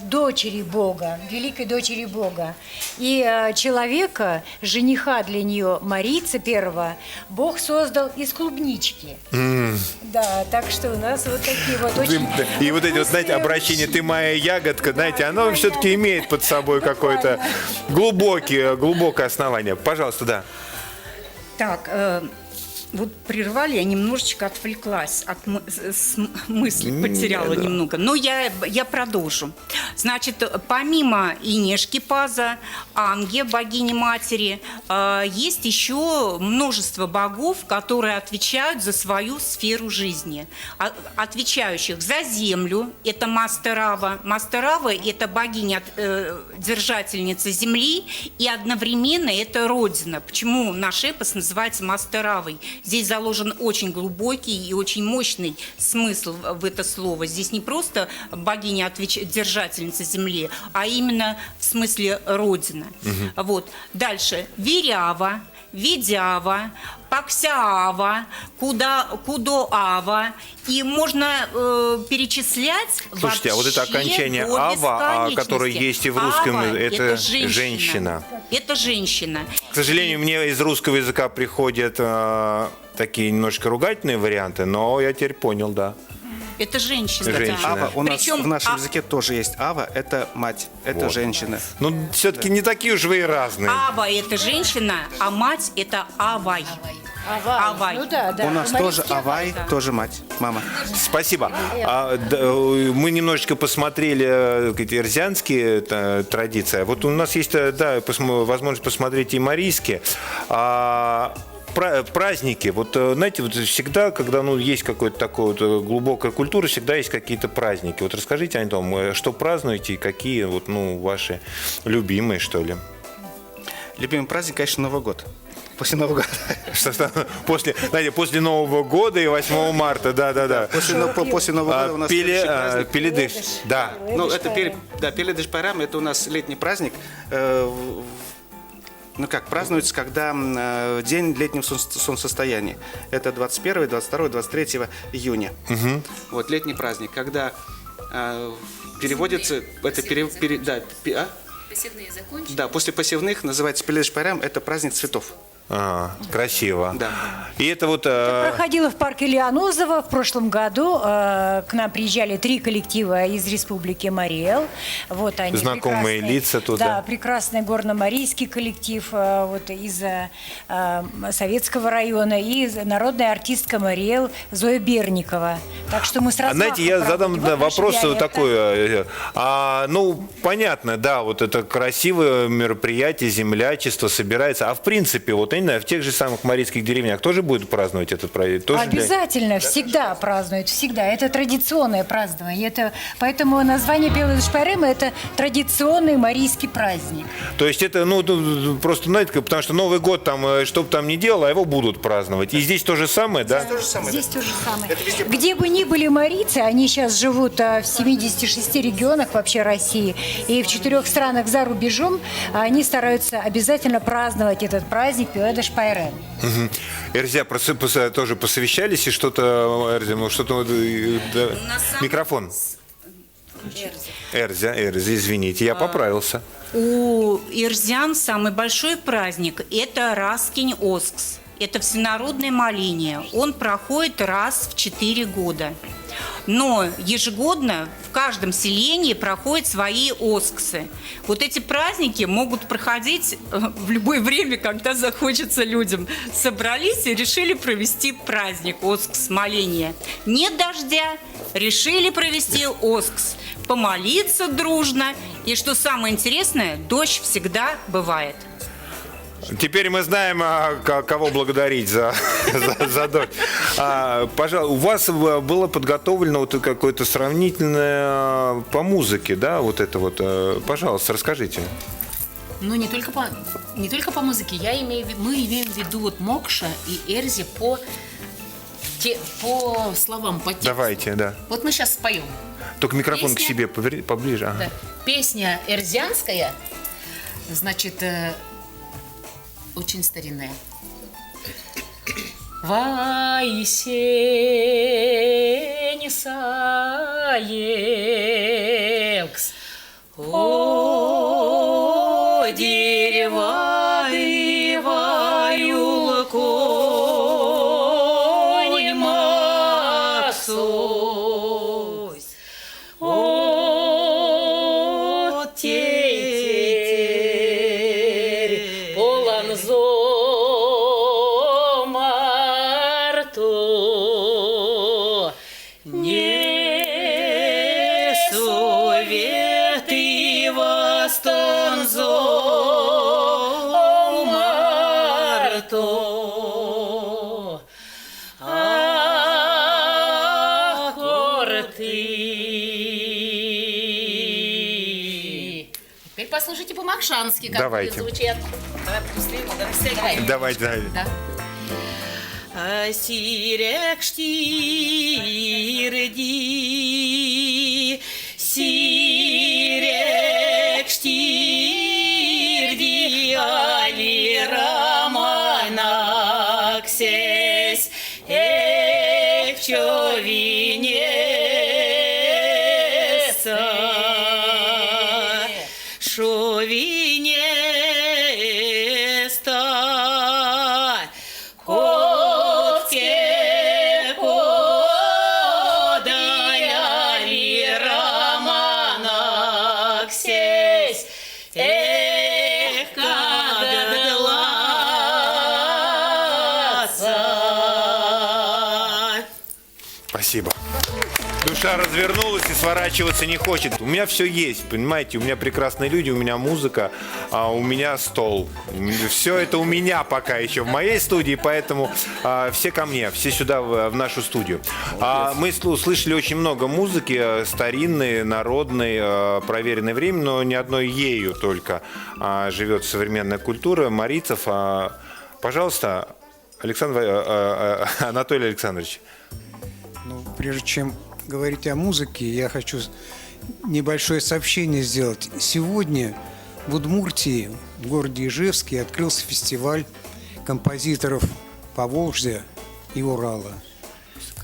дочери Бога, великой дочери Бога. И человека, жениха для нее, марийца первого, Бог создал из клубнички. Да, так что у нас такие очень... И эти знаете, обращение «ты моя ягодка», знаете, оно все-таки имеет под собой какое-то глубокое основание. Пожалуйста, да. Так, прервали, я немножечко отвлеклась от мысли, потеряла немного. Но я продолжу. Значит, помимо Инешкипаза, Анге, богини-матери, есть еще множество богов, которые отвечают за свою сферу жизни. Отвечающих за землю, это Мастарава. Мастарава – это богиня, держательница земли, и одновременно это Родина. Почему наш эпос называется Мастаравой? Здесь заложен очень глубокий и очень мощный смысл в это слово. Здесь не просто богиня, держательница земли, а именно в смысле Родина. Дальше. Верява. Видява, Паксяава, Кудоава. И можно перечислять. Слушайте, а вот это вообще окончание до «ава», бесконечности. которое есть и в русском, «Ава» это женщина. Это женщина. К сожалению, мне из русского языка приходят такие немножко ругательные варианты, но я теперь понял, да. Это женщина. Женщина. Да. Ава, у нас Причем в нашем языке тоже есть ава, это мать, это Вот. женщина. Ну, все-таки не такие уж вы и разные. Ава – это женщина, а мать – это авай. Авай. Ну да, да. У нас тоже Юмористки авай, тоже мать, мама. Спасибо. Мы немножечко посмотрели эти эрзянские традиции. Вот у нас есть возможность посмотреть и марийские. Праздники. Вот знаете, вот всегда, когда есть какая-то такая вот глубокая культура, всегда есть какие-то праздники. Вот расскажите о том, что празднуете и какие вот, ваши любимые, что ли? Любимый праздник, конечно, Новый год. После Нового года. После Нового года и 8 марта, да. После Нового года у нас следующий праздник. Пеледыш, да. Ну, это Пеледыш Пайрам, это у нас летний праздник. Празднуется, когда день летнего солнцестояния. Это 21, 22, 23 июня. Вот летний праздник, когда переводится, Посевные закончили. да, после посевных называется Пеледыш Пайрам, это праздник цветов. Красиво. Да. И это вот... Проходила в парке Лианозово в прошлом году. К нам приезжали 3 коллектива из республики Мариэл. Вот они Знакомые прекрасные. лица тут, Да, да. прекрасный горно-марийский коллектив вот из Советского района и народная артистка Мариэл Зоя Берникова. Так что мы сразу... Знаете, я задам вопрос такой. Понятно, да, вот это красивое мероприятие, землячество собирается. А в принципе, вот, я не знаю, в тех же самых марийских деревнях тоже будут праздновать этот праздник? Обязательно, всегда празднуют, всегда. Это традиционное празднование. Поэтому название Пеледыш Пайрам – это традиционный марийский праздник. То есть это, просто, знаете, потому что Новый год, там, что бы там ни делал, а его будут праздновать. И здесь то же самое, да? Здесь то же самое. Где бы ни были марийцы, они сейчас живут в 76 регионах вообще России, и в 4 странах за рубежом, они стараются обязательно праздновать этот праздник Пеледыш Пайрам. Эрзя, тоже посовещались и что-то, Эрзя, микрофон. Эрзя, извините, я поправился. У ирзян самый большой праздник – это Раскинь-Оскс. Это всенародное моление. Он проходит раз в 4 года. Но ежегодно в каждом селении проходят свои осксы. Вот эти праздники могут проходить в любое время, когда захочется людям. Собрались и решили провести праздник оскс моления. Нет дождя, решили провести оскс. Помолиться дружно. И что самое интересное, дождь всегда бывает. Теперь мы знаем, кого благодарить за дочь. Пожалуйста, у вас было подготовлено вот какое-то сравнительное по музыке, да, вот это вот. Пожалуйста, расскажите. Ну, не только по музыке. Мы имеем в виду вот Мокша и Эрзи по словам, по тексту. Давайте, да. Вот мы сейчас споем. Только микрофон Песня. к себе поближе. Ага. Да. Песня эрзянская, значит, очень старинная. Ваисень саекс, о дерева и ваюлконь масось, о тетерь поланзо марто, не советы востонзо марто, Теперь послушайте по-макшански, как Давайте. будет звучать. Давайте. Да. Сирек штирди, сирек штирди, али роман Спасибо. Душа развернулась и сворачиваться не хочет. У меня все есть, понимаете? У меня прекрасные люди, у меня музыка, а у меня стол. Все это у меня пока еще в моей студии, поэтому все ко мне, все сюда в нашу студию. Мы слышали очень много музыки, старинной, народной, проверенной временем, но ни одной ею только живет современная культура марийцев. Пожалуйста, Анатолий Александрович. Ну, прежде чем говорить о музыке, я хочу небольшое сообщение сделать. Сегодня в Удмуртии, в городе Ижевске, открылся фестиваль композиторов Поволжья и Урала.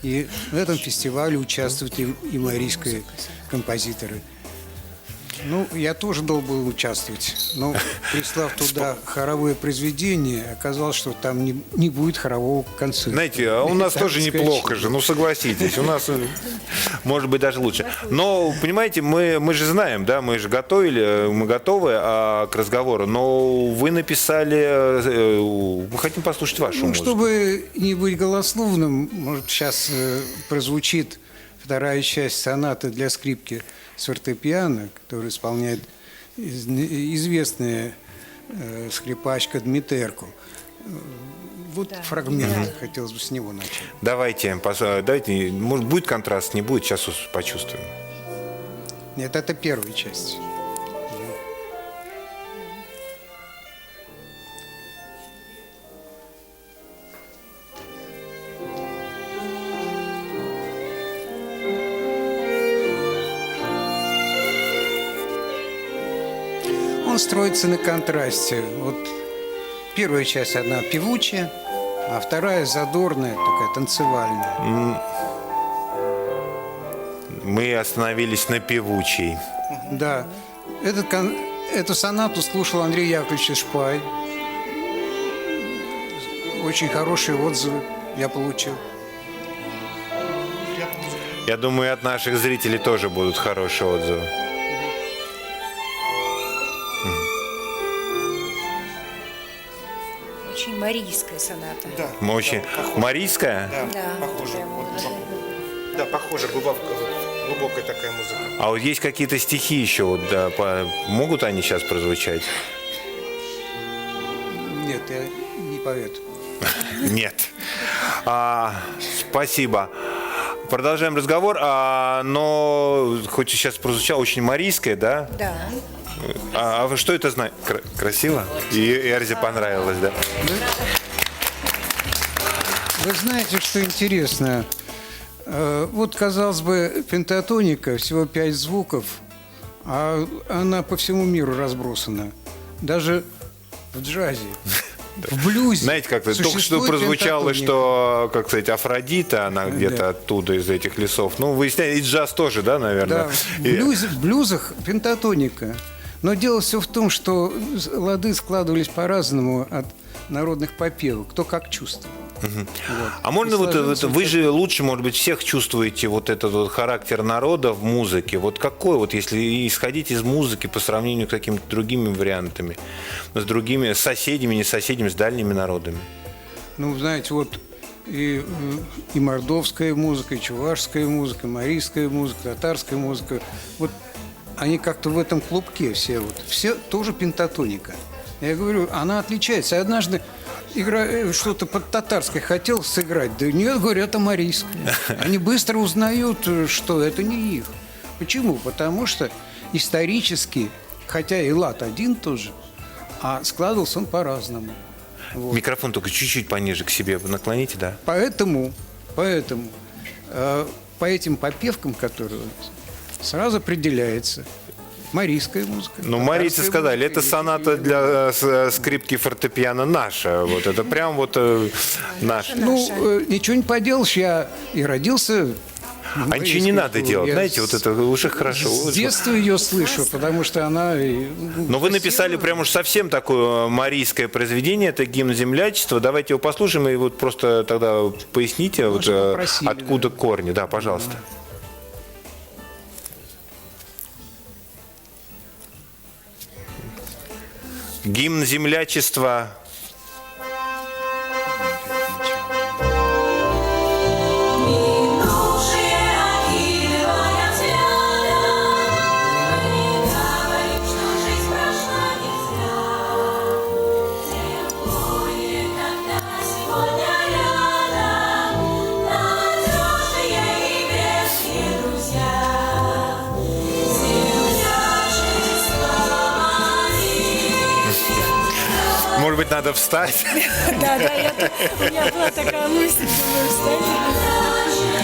И в этом фестивале участвуют и марийские композиторы. Ну, я тоже должен был участвовать, но, прислав туда хоровое произведение, оказалось, что там не будет хорового концерта. Знаете, а у нас тоже неплохо же, ну согласитесь, у нас может быть даже лучше. Но, понимаете, мы же знаем, да, мы же готовили, мы готовы к разговору, но вы написали, мы хотим послушать вашу музыку. Чтобы не быть голословным, может, сейчас прозвучит вторая часть сонаты для скрипки с фортепиано, которую исполняет известная скрипачка Дмитерко. Вот фрагмент, хотелось бы с него начать. Давайте, может, будет контраст, не будет, сейчас почувствуем. Нет, это первая часть. Он строится на контрасте. Вот первая часть, одна певучая, а вторая задорная, такая танцевальная. Мы остановились на певучей. Да. Эту сонату слушал Андрей Яковлевич Шпай. Очень хорошие отзывы я получил. Я думаю, от наших зрителей тоже будут хорошие отзывы. Очень марийская соната. Да. Очень. Марийская? Да. Похоже. Да, похоже, глубокая такая музыка. А вот есть какие-то стихи еще, вот, да, могут они сейчас прозвучать? Нет, я не поэт. Нет. Спасибо. Продолжаем разговор, но хоть сейчас прозвучало очень марийское, да? Да. А вы что это знаете? Красиво? И Эрзе понравилось, да? Вы знаете, что интересно? Вот, казалось бы, пентатоника, всего 5 звуков, а она по всему миру разбросана. Даже в джазе, в блюзе. Знаете, как только что прозвучало, что, как сказать, Афродита, она где-то оттуда, из этих лесов. Ну, выясняется, и джаз тоже, да, наверное? Да, в блюзах пентатоника. Но дело все в том, что лады складывались по-разному от народных попевок, кто как чувствовал. Вот. А можно вы же лучше, может быть, всех чувствуете вот этот вот характер народа в музыке. Вот какой, вот если исходить из музыки по сравнению с какими-то другими вариантами, с другими соседями, не соседями, с дальними народами? Ну, знаете, вот и мордовская музыка, и чувашская музыка, и марийская музыка, татарская музыка. Вот они как-то в этом клубке все тоже пентатоника. Я говорю, она отличается. Однажды что-то под татарской хотел сыграть, да нет, говорят, это марийское. Они быстро узнают, что это не их. Почему? Потому что исторически, хотя и лад один тоже, а складывался он по-разному. Вот. Микрофон только чуть-чуть пониже к себе наклоните, да? Поэтому по этим попевкам, которые сразу определяется марийская музыка. Ну, марийцы сказали, это соната для скрипки фортепиано наша. Вот это прям вот наша. Ну, ничего не поделаешь, я и родился. А ничего не надо делать, знаете, вот это уже хорошо. С детства ее слышу, потому что она... Но вы написали прям уж совсем такое марийское произведение, это гимн землячества. Давайте его послушаем и вот просто тогда поясните, вот, откуда корни. Да, пожалуйста. Гимн землячества. Минувший быть, надо встать. Да, у меня была такая мысль, думаю, встать.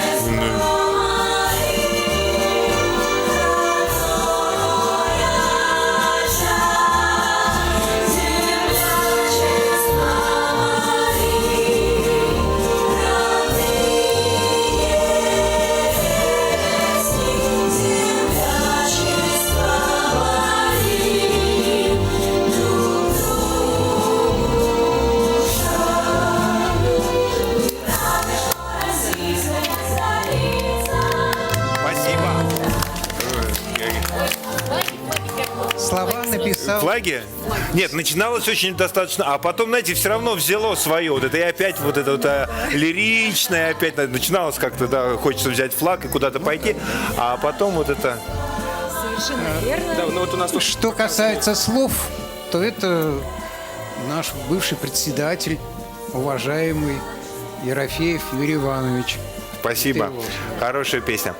Слова написал. Флаги? Нет, начиналось очень достаточно, а потом, знаете, все равно взяло свое. Вот это и опять вот это вот лиричное, опять начиналось как-то, да, хочется взять флаг и куда-то пойти, а потом вот это... Совершенно верно. Да, ну вот у нас тут Что касается слов, то это наш бывший председатель, уважаемый Ерофеев Юрий Иванович. Спасибо. Хорошая песня.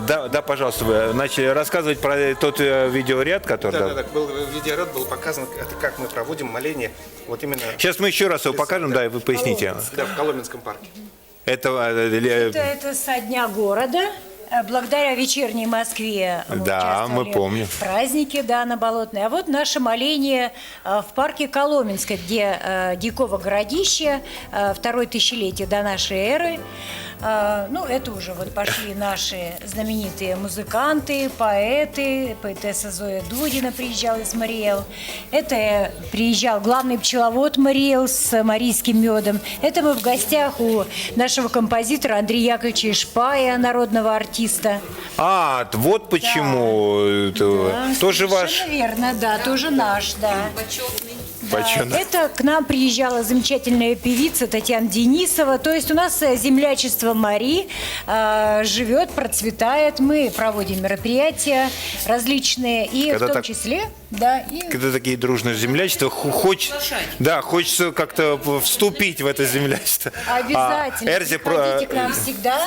Да, пожалуйста, вы начали рассказывать про тот видеоряд, который... Да, был видеоряд, был показан, это как мы проводим моление, вот именно... Сейчас мы еще раз его покажем, да, и вы поясните. Да, в Коломенском парке. Это со дня города. Благодаря вечерней Москве мы Да, мы участвовали помним. в празднике, да, на Болотной. А вот наше моление в парке Коломенской, где Дьяково городище, второе тысячелетие до нашей эры. Ну, это уже вот пошли наши знаменитые музыканты, поэты, поэтесса Зоя Дудина приезжала из Мариэл. Это приезжал главный пчеловод Мариэл с марийским медом. Это мы в гостях у нашего композитора Андрея Яковлевича Шпая, народного артиста. А, вот почему. Это тоже ваш... Совершенно верно, да, тоже наш, да. Почетный. Это к нам приезжала замечательная певица Татьяна Денисова. То есть у нас землячество Мари живет, процветает. Мы проводим мероприятия различные. И Когда в том так- числе... Да, и... Когда такие дружные землячества, хочется как-то вступить в это землячество. Обязательно. Эрзи, Приходите к нам всегда.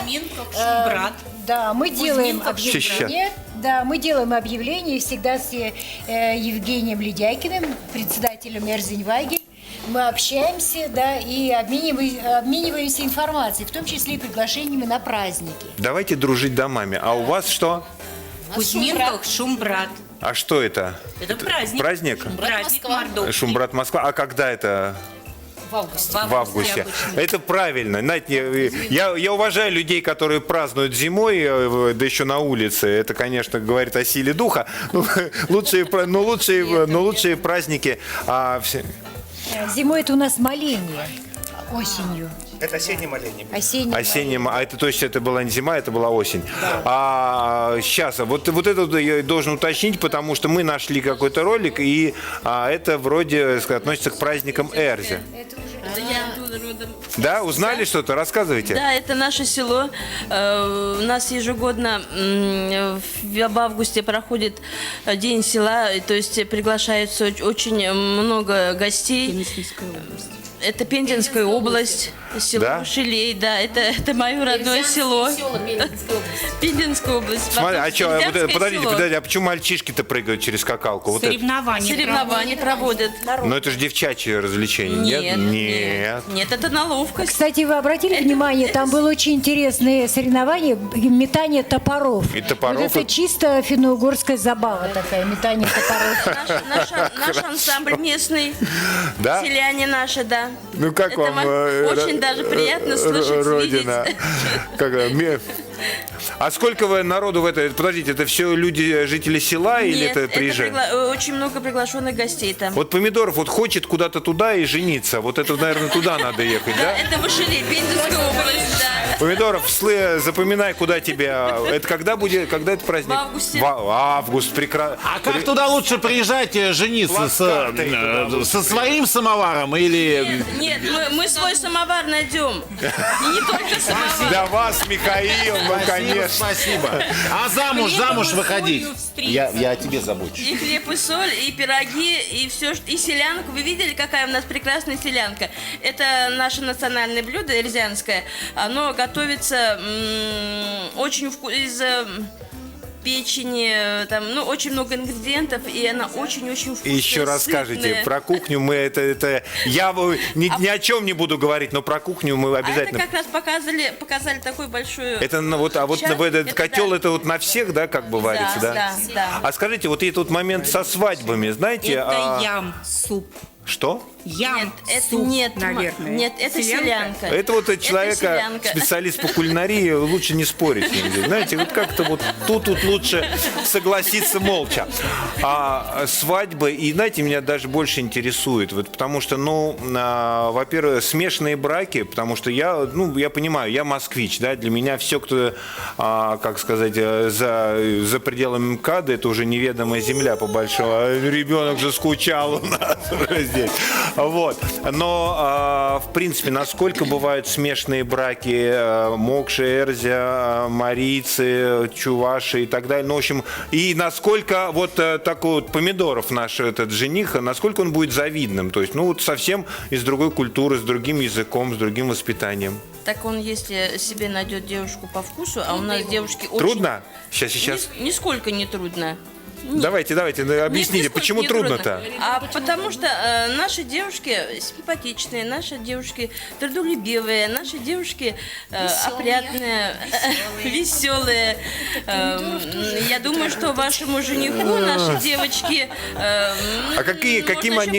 Шумбрат. Да, мы делаем Сейчас. объявление. Да, мы делаем объявление всегда с Евгением Ледякиным, председателем Эрзиньвагель. Мы общаемся, да, и обмениваемся информацией, в том числе и приглашениями на праздники. Давайте дружить домами. А у вас что? Кузьминках Шумбрат. А что это? Это праздник. Праздник? Праздник Мордовский. Шумбрат Москва. А когда это? В августе. В августе. Это правильно. Знаете, я уважаю людей, которые празднуют зимой, да еще на улице. Это, конечно, говорит о силе духа. Лучшие праздники. Зимой это у нас моление, осенью. Это осеннее моление. Осенним, а это, то есть это была не зима, это была осень. А сейчас, вот это вот я должен уточнить, потому что мы нашли какой-то ролик, и это вроде относится к праздникам Эрзи. Да, узнали что-то? Рассказывайте. Да, это наше село. У нас ежегодно в августе проходит День села, то есть приглашаются очень много гостей. Это Пензенская область, село Да? Шилей, да, это мое родное село. Пензенская область. Смотри, а что, Пензенское подождите, село. а почему мальчишки-то прыгают через скакалку? Вот это. Соревнования проводят. Но это же девчачье развлечение, нет? Нет, это на ловкость. Кстати, вы обратили внимание, там было очень интересное соревнование метание топоров. И топоров, Вот это и- чисто финно-угорская забава такая, метание топоров. Наш ансамбль местный, Да? селяне наши, да. Ну как Это вам очень даже приятно слышать, Родина? видеть. А сколько вы народу в это? Подождите, это все люди, жители села или Нет, это приезжают? очень много приглашенных гостей там. Вот Помидоров вот хочет куда-то туда и жениться. Вот это, наверное, туда надо ехать, Да, да? это Вышеле, Пензенская область, да. Помидоров, запоминай, куда тебя. Это когда будет? Когда это праздник? В августе. Август, прекрасно. А как туда лучше приезжать жениться? Плацкарты туда Со своим самоваром или... Нет, мы свой самовар найдем. И не только самовар. Для вас, Михаил, ну конечно. Спасибо. А замуж выходить? Я о тебе забочусь. И хлеб, и соль, и пироги, и все, и селянку. Вы видели, какая у нас прекрасная селянка? Это наше национальное блюдо, эрзианское. Оно готовится очень из печени, там, ну, очень много ингредиентов, и она очень-очень вкусная. И еще расскажите про кухню. Мы я ни о чем не буду говорить, но про кухню мы обязательно. А это как раз показали такой большой. Это вот этот котел, это вот на всех, да, как бы варится, да? Да. А скажите, вот этот момент со свадьбами, знаете? Это ям-суп. Что? Нет, это нет, наверное. Нет, это селянка. Это вот от человека, селянка. специалист по кулинарии, лучше не спорить с ним. Знаете, вот как-то вот тут лучше согласиться молча. А свадьбы, и знаете, меня даже больше интересует, вот, потому что, во-первых, смешанные браки, потому что я понимаю, я москвич, да, для меня все, кто, как сказать, за пределами МКАДа, это уже неведомая земля по большому. Ребенок же скучал у нас здесь. Вот. Но, в принципе, насколько бывают смешанные браки мокши, эрзя, марийцы, чуваши и так далее. Ну, в общем, и насколько вот такой вот Помидоров наш этот жених, насколько он будет завидным. То есть, совсем из другой культуры, с другим языком, с другим воспитанием. Так он, если себе найдет девушку по вкусу, а у нас девушки очень... Трудно? Сейчас. Нисколько не трудно. Давайте, объясните, почему трудно-то? Потому что наши девушки симпатичные, наши девушки трудолюбивые, наши девушки опрятные, веселые. Я думаю, что вашему жениху наши девочки...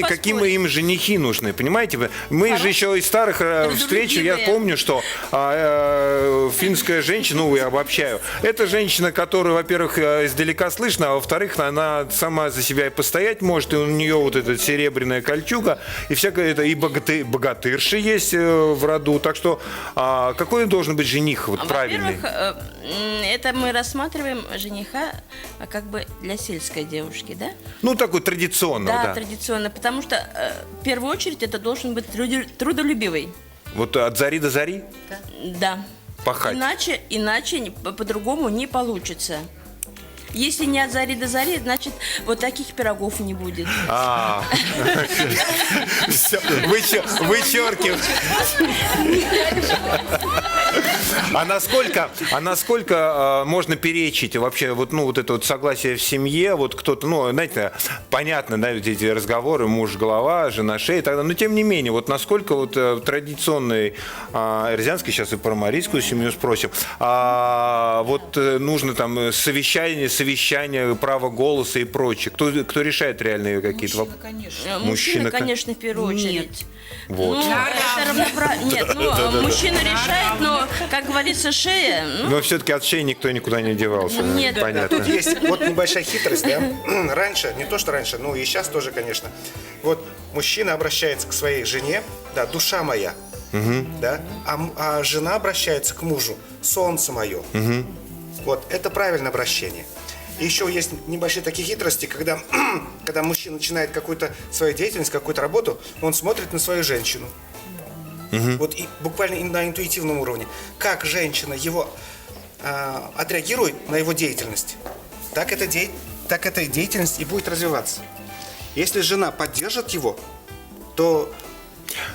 Каким им женихи нужны, понимаете? Мы же еще из старых встреч, я помню, что финская женщина, я обобщаю, это женщина, которую, во-первых, издалека слышно, а во-вторых, она сама за себя и постоять может, и у нее вот эта серебряная кольчуга, и всякое это, и богатырши есть в роду, так что какой должен быть жених правильный? Во-первых, это мы рассматриваем жениха как бы для сельской девушки, да? Такой традиционно, да. Да, традиционно, потому что в первую очередь это должен быть трудолюбивый. Вот от зари до зари? Да. Пахать. Иначе по-другому не получится. Если не от зари до зари, значит, вот таких пирогов не будет. Вычеркиваю. А насколько можно перечить вообще вот это вот согласие в семье, вот кто-то, знаете, понятно, да, вот эти разговоры, муж голова, жена шея и так далее, но тем не менее, вот насколько вот традиционный эрзянский, сейчас и про марийскую семью спросим, вот нужно там совещание, право голоса и прочее. Кто решает реальные какие-то вопросы? Мужчина, конечно, в первую очередь. Вот. Нет, мужчина решает, но, как говорится, шея... Но все-таки от шеи никто никуда не девался. Нет. Понятно. Тут есть вот небольшая хитрость, да? Раньше, не то что раньше, и сейчас тоже, конечно. Вот мужчина обращается к своей жене, да, душа моя, да, а жена обращается к мужу, солнце мое. Вот, это правильное обращение. И еще есть небольшие такие хитрости, когда мужчина начинает какую-то свою деятельность, какую-то работу, он смотрит на свою женщину. Вот и буквально на интуитивном уровне. Как женщина его отреагирует на его деятельность, так эта деятельность и будет развиваться. Если жена поддержит его, то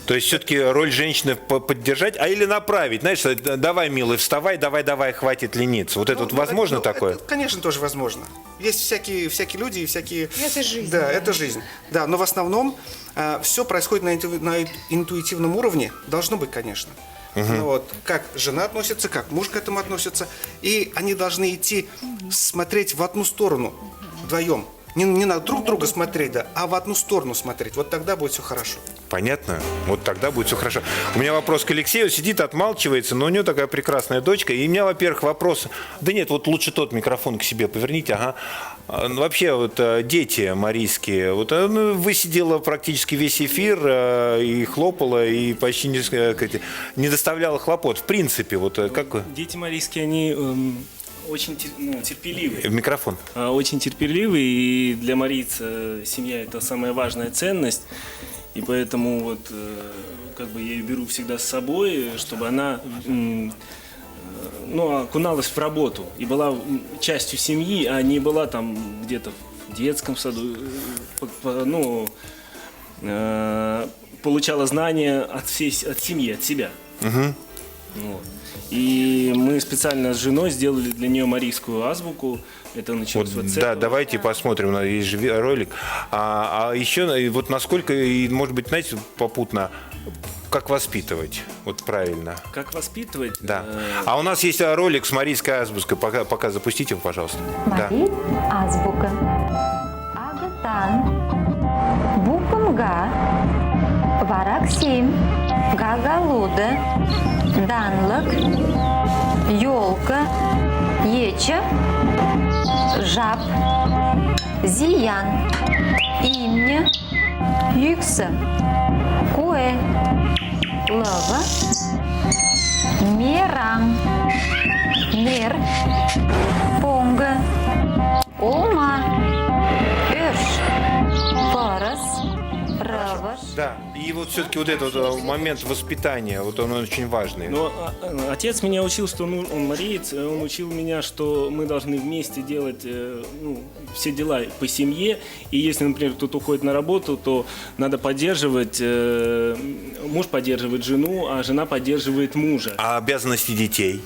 есть все-таки роль женщины поддержать, или направить, знаешь, давай, милый, вставай, давай, хватит лениться. Вот это возможно такое? Это, конечно, тоже возможно. Есть всякие люди и всякие... Это жизнь. Да, это жизнь. Да, но в основном все происходит на интуитивном уровне. Должно быть, конечно. Вот, как жена относится, как муж к этому относится. И они должны идти смотреть в одну сторону вдвоем. Не на друг друга смотреть, да, а в одну сторону смотреть. Вот тогда будет все хорошо. Понятно. Вот тогда будет все хорошо. У меня вопрос к Алексею. Сидит, отмалчивается, но у него такая прекрасная дочка. И у меня, во-первых, вопрос... Да нет, вот лучше тот микрофон к себе поверните. Ага. Вообще, вот дети марийские. Вот вы сидела практически весь эфир и хлопала, и почти не доставляла хлопот. В принципе, вот как вы? Дети марийские, они... очень терпеливый. Микрофон. Очень терпеливый, и для марийца семья – это самая важная ценность. И поэтому вот как бы я ее беру всегда с собой, чтобы она окуналась в работу и была частью семьи, а не была там где-то в детском саду, получала знания от семьи, от себя. Вот. И мы специально с женой сделали для нее марийскую азбуку. Это началось вот с Да, этого. давайте посмотрим, есть же ролик. А еще вот насколько, и, может быть, знаете, попутно, как воспитывать, вот правильно. Как воспитывать? Да. А у нас есть ролик с марийской азбукой. Пока запустите его, пожалуйста. Да. Азбука. Агатан. Букунга. Вараксим. Гагалуда. Данлок. Ёлка. Еча. Жаб. Зиян. Имня. Юкса. Куэ. Лава. Мерам. Мер. Понга. Олма. Эрш. Парас. Раваш. Да, и вот все-таки вот этот вот момент воспитания, вот он очень важный. Но отец меня учил, что он мариец, он учил меня, что мы должны вместе делать все дела по семье. И если, например, кто-то уходит на работу, то надо поддерживать, муж поддерживает жену, а жена поддерживает мужа. А обязанности детей?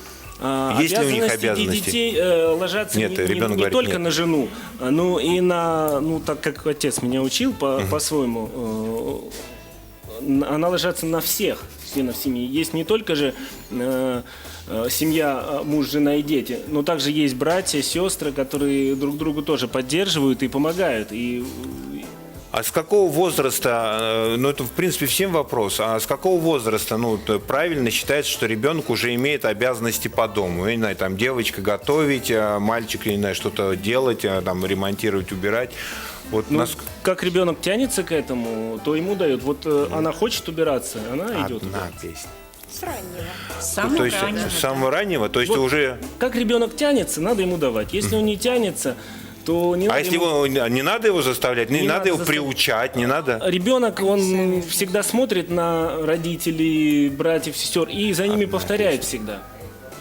Есть ли у них обязанности? Детей ложатся Нет, не ребенок говорит, только нет. на жену, но и на, так как отец меня учил по-своему, она ложится на всех членов семьи. Есть не только же семья, муж, жена и дети, но также есть братья, сестры, которые друг другу тоже поддерживают и помогают. А с какого возраста, это в принципе всем вопрос, а с какого возраста, правильно считается, что ребенок уже имеет обязанности по дому? Я не знаю, там девочка готовить, мальчик, я не знаю, что-то делать, там ремонтировать, убирать. Вот как ребенок тянется к этому, то ему дают. Вот она хочет убираться, она идет. Одна песня. С раннего. С самого раннего, то есть Вот уже... Как ребенок тянется, надо ему давать. Если он не тянется, то не надо если не надо его заставлять, не надо его приучать, не надо... Ребенок, он всегда смотрит на родителей, братьев, сестер и за ними повторяет всегда.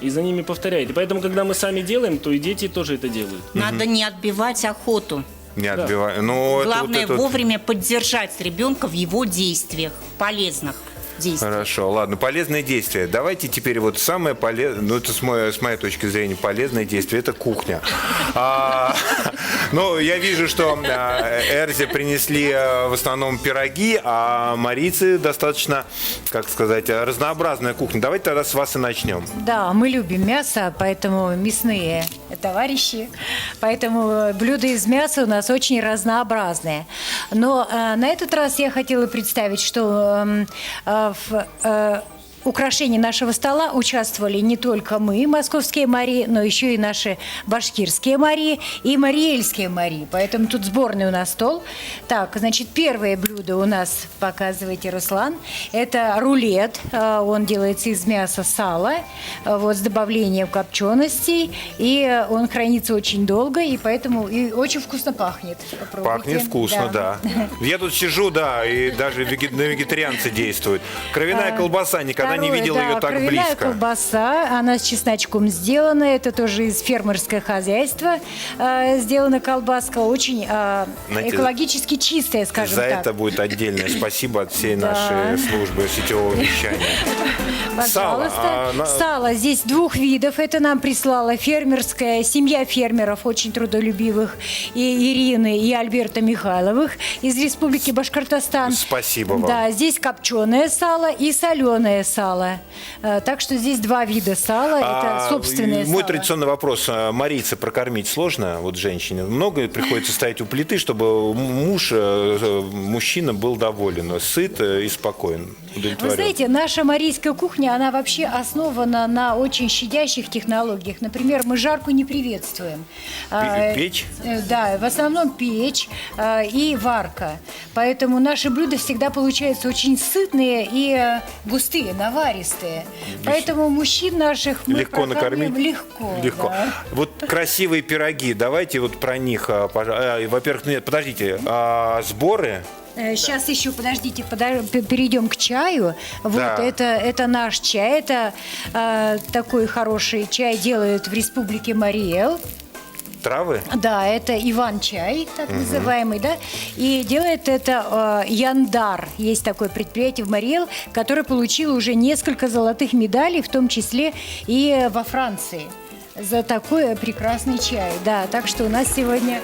И за ними повторяет. И поэтому, когда мы сами делаем, то и дети тоже это делают. Надо не отбивать охоту. Не отбивай. Главное вовремя поддержать ребенка в его действиях, полезных действиях. Хорошо, ладно, полезные действия. Давайте теперь вот самое полезное, это с моей точки зрения полезное действие, это кухня. Я вижу, что Эрзе принесли в основном пироги, а марийцы достаточно, как сказать, разнообразная кухня. Давайте тогда с вас и начнем. Да, мы любим мясо, поэтому мясные товарищи. Поэтому блюда из мяса у нас очень разнообразные. Но на этот раз я хотела представить, что в украшении нашего стола участвовали не только мы, московские Марии, но еще и наши башкирские Марии и мариэльские Марии. Поэтому тут сборный у нас стол. Так, значит, первое блюдо у нас, показывайте, Руслан, это рулет. Он делается из мяса сала, с добавлением копченостей. И он хранится очень долго, и поэтому и очень вкусно пахнет. Попробуйте. Пахнет вкусно, да. Я тут сижу, да, и даже на вегетарианца действует. Кровяная колбаса, никогда не видел ее так кровяная близко. Колбаса, она с чесночком сделана, это тоже из фермерского хозяйства сделана колбаска, очень экологически чистая, скажем За так. это будет отдельное спасибо от всей нашей службы сетевого вещания. Пожалуйста. Сало здесь двух видов. Это нам прислала фермерская семья фермеров, очень трудолюбивых, и Ирины, и Альберта Михайловых из Республики Башкортостан. Спасибо вам. Да, здесь копченое сало и соленое сало. Так что здесь два вида сала. Это собственное Мой сало. традиционный вопрос. Марийца прокормить сложно, женщине? Много приходится стоять у плиты, чтобы мужчина был доволен, сыт и спокоен, удовлетворен? Вы знаете, наша марийская кухня, она вообще основана на очень щадящих технологиях. Например, мы жарку не приветствуем. Печь? Да, в основном печь и варка. Поэтому наши блюда всегда получаются очень сытные и густые, наваристые. Поэтому мужчин наших мы легко накормить? Легко. Да. Вот красивые пироги, давайте про них. Во-первых, нет, подождите, сборы? Сейчас еще, подождите, перейдем к чаю. Да. Это наш чай. Это такой хороший чай делают в Республике Мариэл. травы? Да, это Иван-чай, так называемый, да. И делает это Яндар. Есть такое предприятие в Мариэл, которое получило уже несколько золотых медалей, в том числе и во Франции, за такой прекрасный чай. Да, так что у нас сегодня...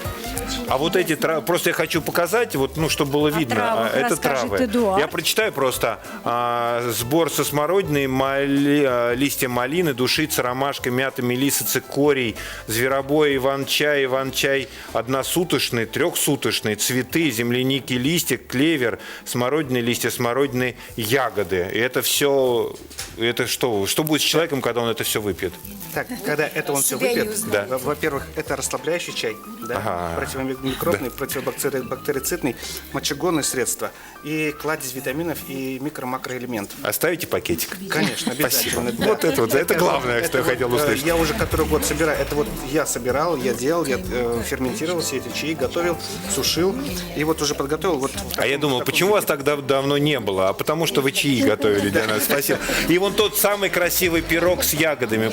А вот эти травы, просто я хочу показать, вот, ну, чтобы было видно. травах Это расскажет травы. Эдуард. Я прочитаю просто. Сбор со смородиной, листья малины, душица, ромашка, мята, мелиса, цикорий, зверобой, иван-чай односуточный, трехсуточный, цветы, земляники, листья, клевер, смородиные листья, смородиные ягоды. И это все, это что? Что будет с человеком, когда он это все выпьет? Так, когда это он все выпьет, Да. во-первых, это расслабляющий чай, да? Ага. Противомикробный, противобактерицидный, мочегонные средства и кладезь витаминов и микро-макроэлементов. Оставите пакетик? Конечно, обязательно. Спасибо. Вот это вот, это главное, что я хотел услышать. Я уже который год собираю. Это вот я собирал, я делал, я ферментировал все эти чаи, готовил, сушил и вот уже подготовил. Вот А я думал, почему вас так давно не было? А потому что вы чаи готовили для нас. Спасибо. И вон тот самый красивый пирог с ягодами.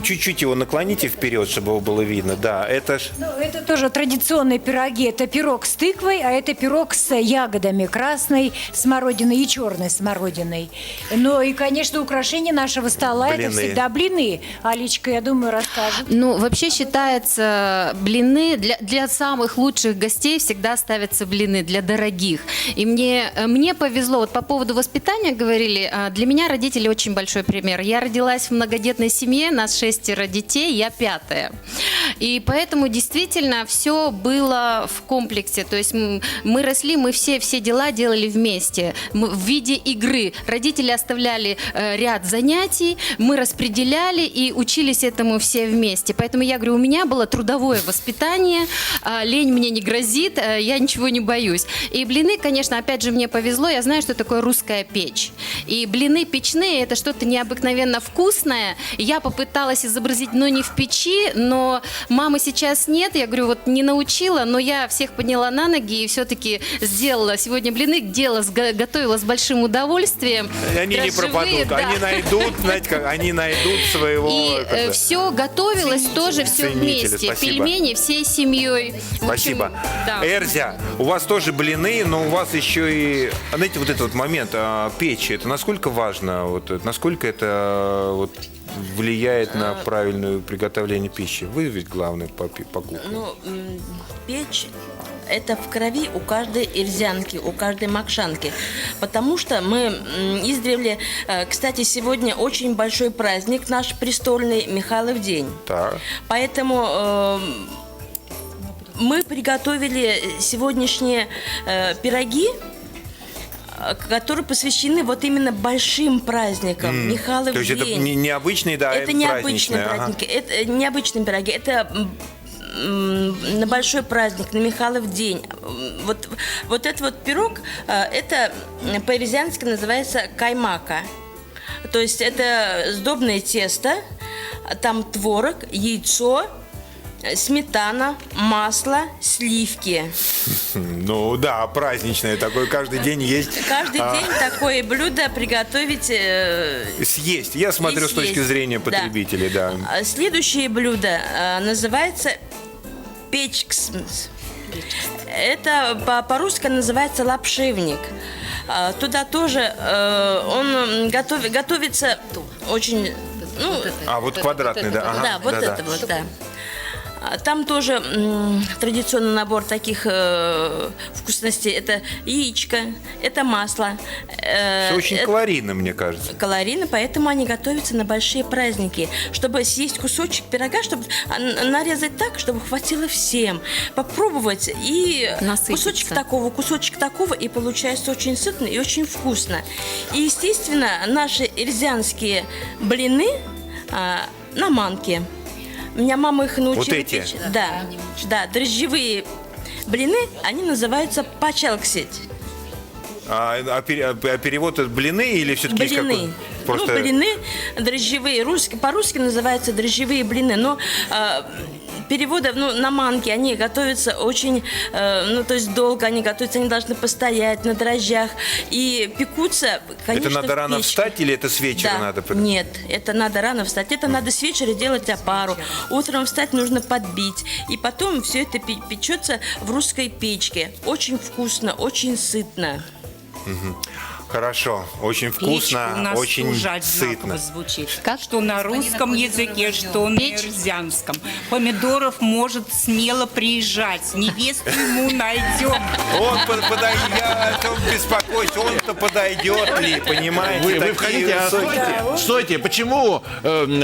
Чуть-чуть его наклоните вперед, чтобы его было видно. Да, это ж... Ну, это тоже традиционные пироги. Это пирог с тыквой, а это пирог с ягодами красной смородиной и черной смородиной. Ну и, конечно, украшение нашего стола Блины. это всегда блины. Алечка, я думаю, расскажет. Ну, вообще считается, блины для самых лучших гостей всегда ставятся блины, для дорогих. И мне повезло, вот по поводу воспитания говорили, для меня родители очень большой пример. Я родилась в многодетной семье, нас 6 детей, я 5-я. И поэтому действительно все было в комплексе. То есть мы росли, мы все дела делали вместе. В виде игры. Родители оставляли ряд занятий, мы распределяли и учились этому все вместе. Поэтому я говорю, у меня было трудовое воспитание, лень мне не грозит, я ничего не боюсь. И блины, конечно, опять же мне повезло, я знаю, что такое русская печь. И блины печные, это что-то необыкновенно вкусное. Я попыталась изобразить, но не в печи, но мамы сейчас нет, я говорю, вот не научила, но я всех подняла на ноги и все-таки сделала сегодня блины, готовила с большим удовольствием. И они не пропадут, да. они найдут, знаете, как они найдут своего... И все готовилось тоже все Ценители, вместе. спасибо. Пельмени всей семьей. В общем, Спасибо. да. Эрзя, у вас тоже блины, но у вас еще и... Знаете, вот этот вот момент печи, это насколько важно? Вот, насколько это вот, влияет на правильное приготовление пищи? Вы ведь главный по кухне. Ну, печь это в крови у каждой ирзянки, у каждой макшанки. Потому что мы издревле... Кстати, сегодня очень большой праздник наш престольный, Михайлов день. Так. Поэтому мы приготовили сегодняшние пироги, которые посвящены вот именно большим праздникам. Михайлов То есть день. это необычные, да, Это необычные праздничные, праздники, это необычные пироги. Это на большой праздник, на Михайлов день. Вот этот вот пирог, это по-ирзянски называется каймака. То есть это сдобное тесто, там творог, яйцо, сметана, масло, сливки. Ну да, праздничное такое, каждый день есть. Каждый день такое блюдо приготовить. Съесть. Я смотрю и с точки съесть. зрения потребителей, да. Следующее блюдо называется печкс. Это по-русски называется лапшевник. Туда тоже он готовится очень... Ну, вот квадратный, да. Ага, да, вот это вот, да. Там тоже традиционный набор таких вкусностей. Это яичко, это масло. Все очень калорийно, мне кажется. Калорийно, поэтому они готовятся на большие праздники. Чтобы съесть кусочек пирога, чтобы нарезать так, чтобы хватило всем. Попробовать и кусочек такого, и получается очень сытно и очень вкусно. И, естественно, наши ирзянские блины на манке. Меня мама их научила вот эти? печь. Да, дрожжевые блины, они называются пачалксить. А перевод это блины или все-таки блины? Просто... Ну, блины дрожжевые, по-русски называются дрожжевые блины, но переводы, на манке, они готовятся очень, то есть долго они готовятся, они должны постоять на дрожжах и пекутся, конечно, Это надо в рано печке. встать или это с вечера Да. надо? Нет, это надо рано встать. Это надо с вечера делать опару. Утром встать нужно подбить. И потом все это печется в русской печке. Очень вкусно, очень сытно. Хорошо, очень вкусно, Печь у нас очень тоже сытно. одинаково звучит. Что на русском языке, что на эрзянском. Помидоров может смело приезжать. Невесту ему найдем. Он беспокойся, он-то подойдет ли, понимаете? Вы такие входите, высокие. стойте, почему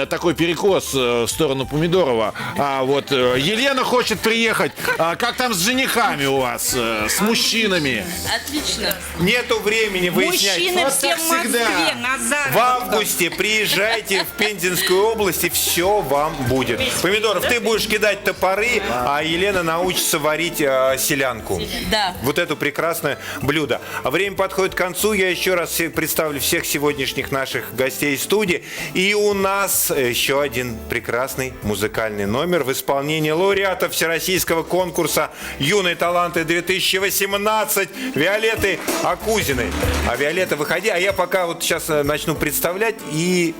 такой перекос в сторону Помидорова? А вот Елена хочет приехать. Как там с женихами у вас, с мужчинами? Отлично. Нету времени выяснять. Мужчины Вот все так в Москве, всегда. на заработок. В августе приезжайте в Пензенскую область, и все вам будет. Помидоров, ты будешь кидать топоры, а Елена научится варить селянку. Да. Вот это прекрасное блюдо. А время подходит к концу. Я еще раз представлю всех сегодняшних наших гостей студии. И у нас еще один прекрасный музыкальный номер в исполнении лауреата Всероссийского конкурса «Юные таланты-2018» Виолетты Акузиной. А Виолетта, выходи, а я пока вот сейчас начну представлять и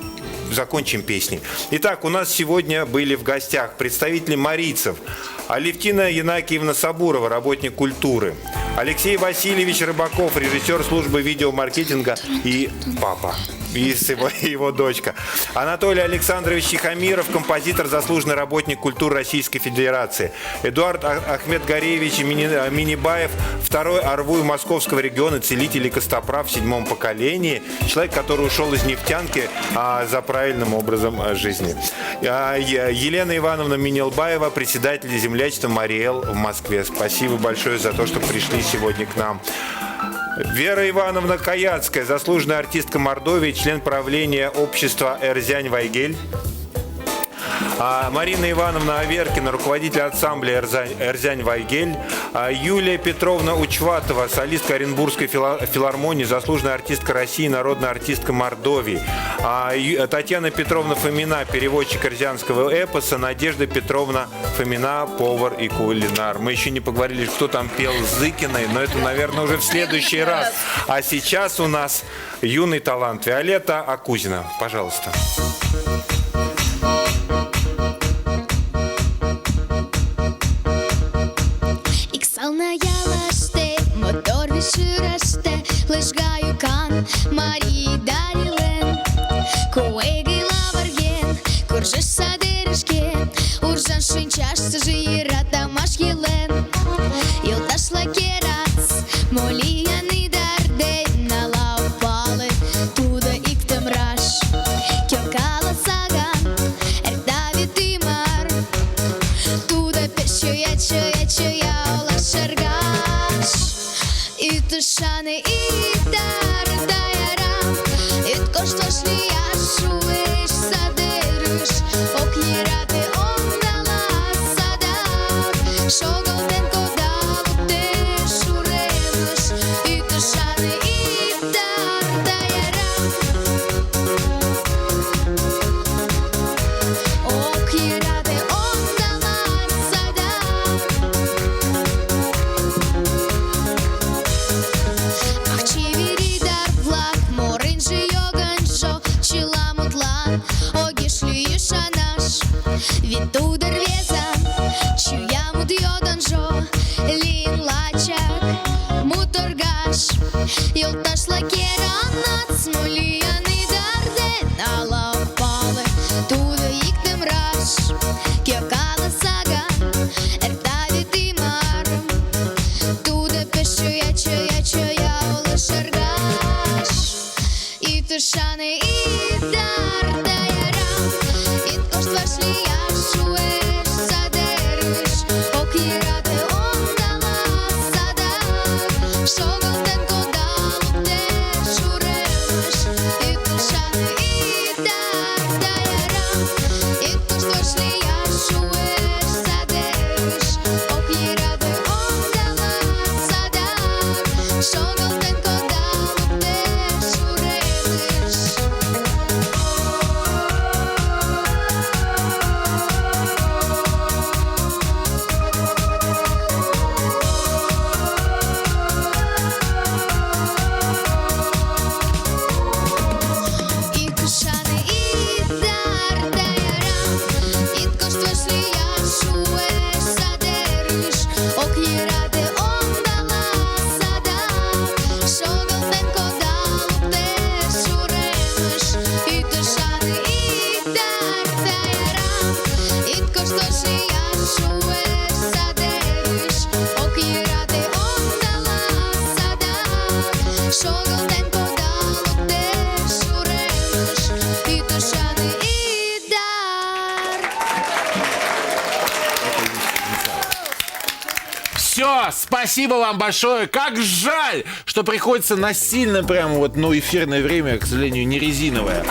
закончим песней. Итак, у нас сегодня были в гостях представители марийцев. Алевтина Янакиевна Сабурова, работник культуры. Алексей Васильевич Рыбаков, режиссер службы видеомаркетинга и папа. И его дочка. Анатолий Александрович Тихомиров, композитор, заслуженный работник культуры Российской Федерации. Эдуард Ахмедгареевич Минибаев, второй орвуй Московского региона, целитель и костоправ в 7-м поколении. Человек, который ушел из нефтянки за правильным образом жизни. Елена Ивановна Минелбаева, председатель землячества Мариэл в Москве. Спасибо большое за то, что пришли сегодня к нам. Вера Ивановна Каяцкая, заслуженная артистка Мордовии, член правления общества «Эрзянь-Вайгель». Марина Ивановна Аверкина, руководитель ансамбля «Эрзянь-Вайгель». Юлия Петровна Учватова, солистка Оренбургской филармонии, заслуженная артистка России, народная артистка Мордовии. Татьяна Петровна Фомина, переводчик эрзянского эпоса. Надежда Петровна Фомина, повар и кулинар. Мы еще не поговорили, кто там пел с Зыкиной, но это, наверное, уже в следующий раз. А сейчас у нас юный талант Виолетта Акузина. Пожалуйста. Лыжгаюкан, Марии дарилен, Куэги лаварген, Куржеш садерышке, Уржан шинчаш, Жира тамаш елен, Йылташла керац, Молияны дарден, Нала упалы, Туда иктем раш, Кёкала саган, Эрдави тимар, Туда пешю я лашаргаш, И тушаны и дайарам, и коштошли яшуеш садерыш, окнираты ондала садак, шоголден кодал те шуремыш, и тушаны и дайарам, окнираты ондала садак. Чивиридар влак, морынжи йоганжо, чиламутлан, огишли юшанаш, витудар везан, чуямут йоганжо, лин лачак, муторгаш, йолташла керанат, смолияны дарден, ала палы, туда иктем раш, кёкала саган, эрдави тимар, туда пешу я лашаргаш, и тушаны и дайарам, и коштвашли яшуеш садерыш, окнираты ондала садак, шоголден кодал те шуремыш, и тушаны и дайарам, и коштвашли яшуеш садерыш, окнираты ондала садак, шоголден кодал те шуремыш. Класс! Спасибо вам большое! Как жаль, что приходится насильно прямо вот, ну, эфирное время, к сожалению, не резиновое.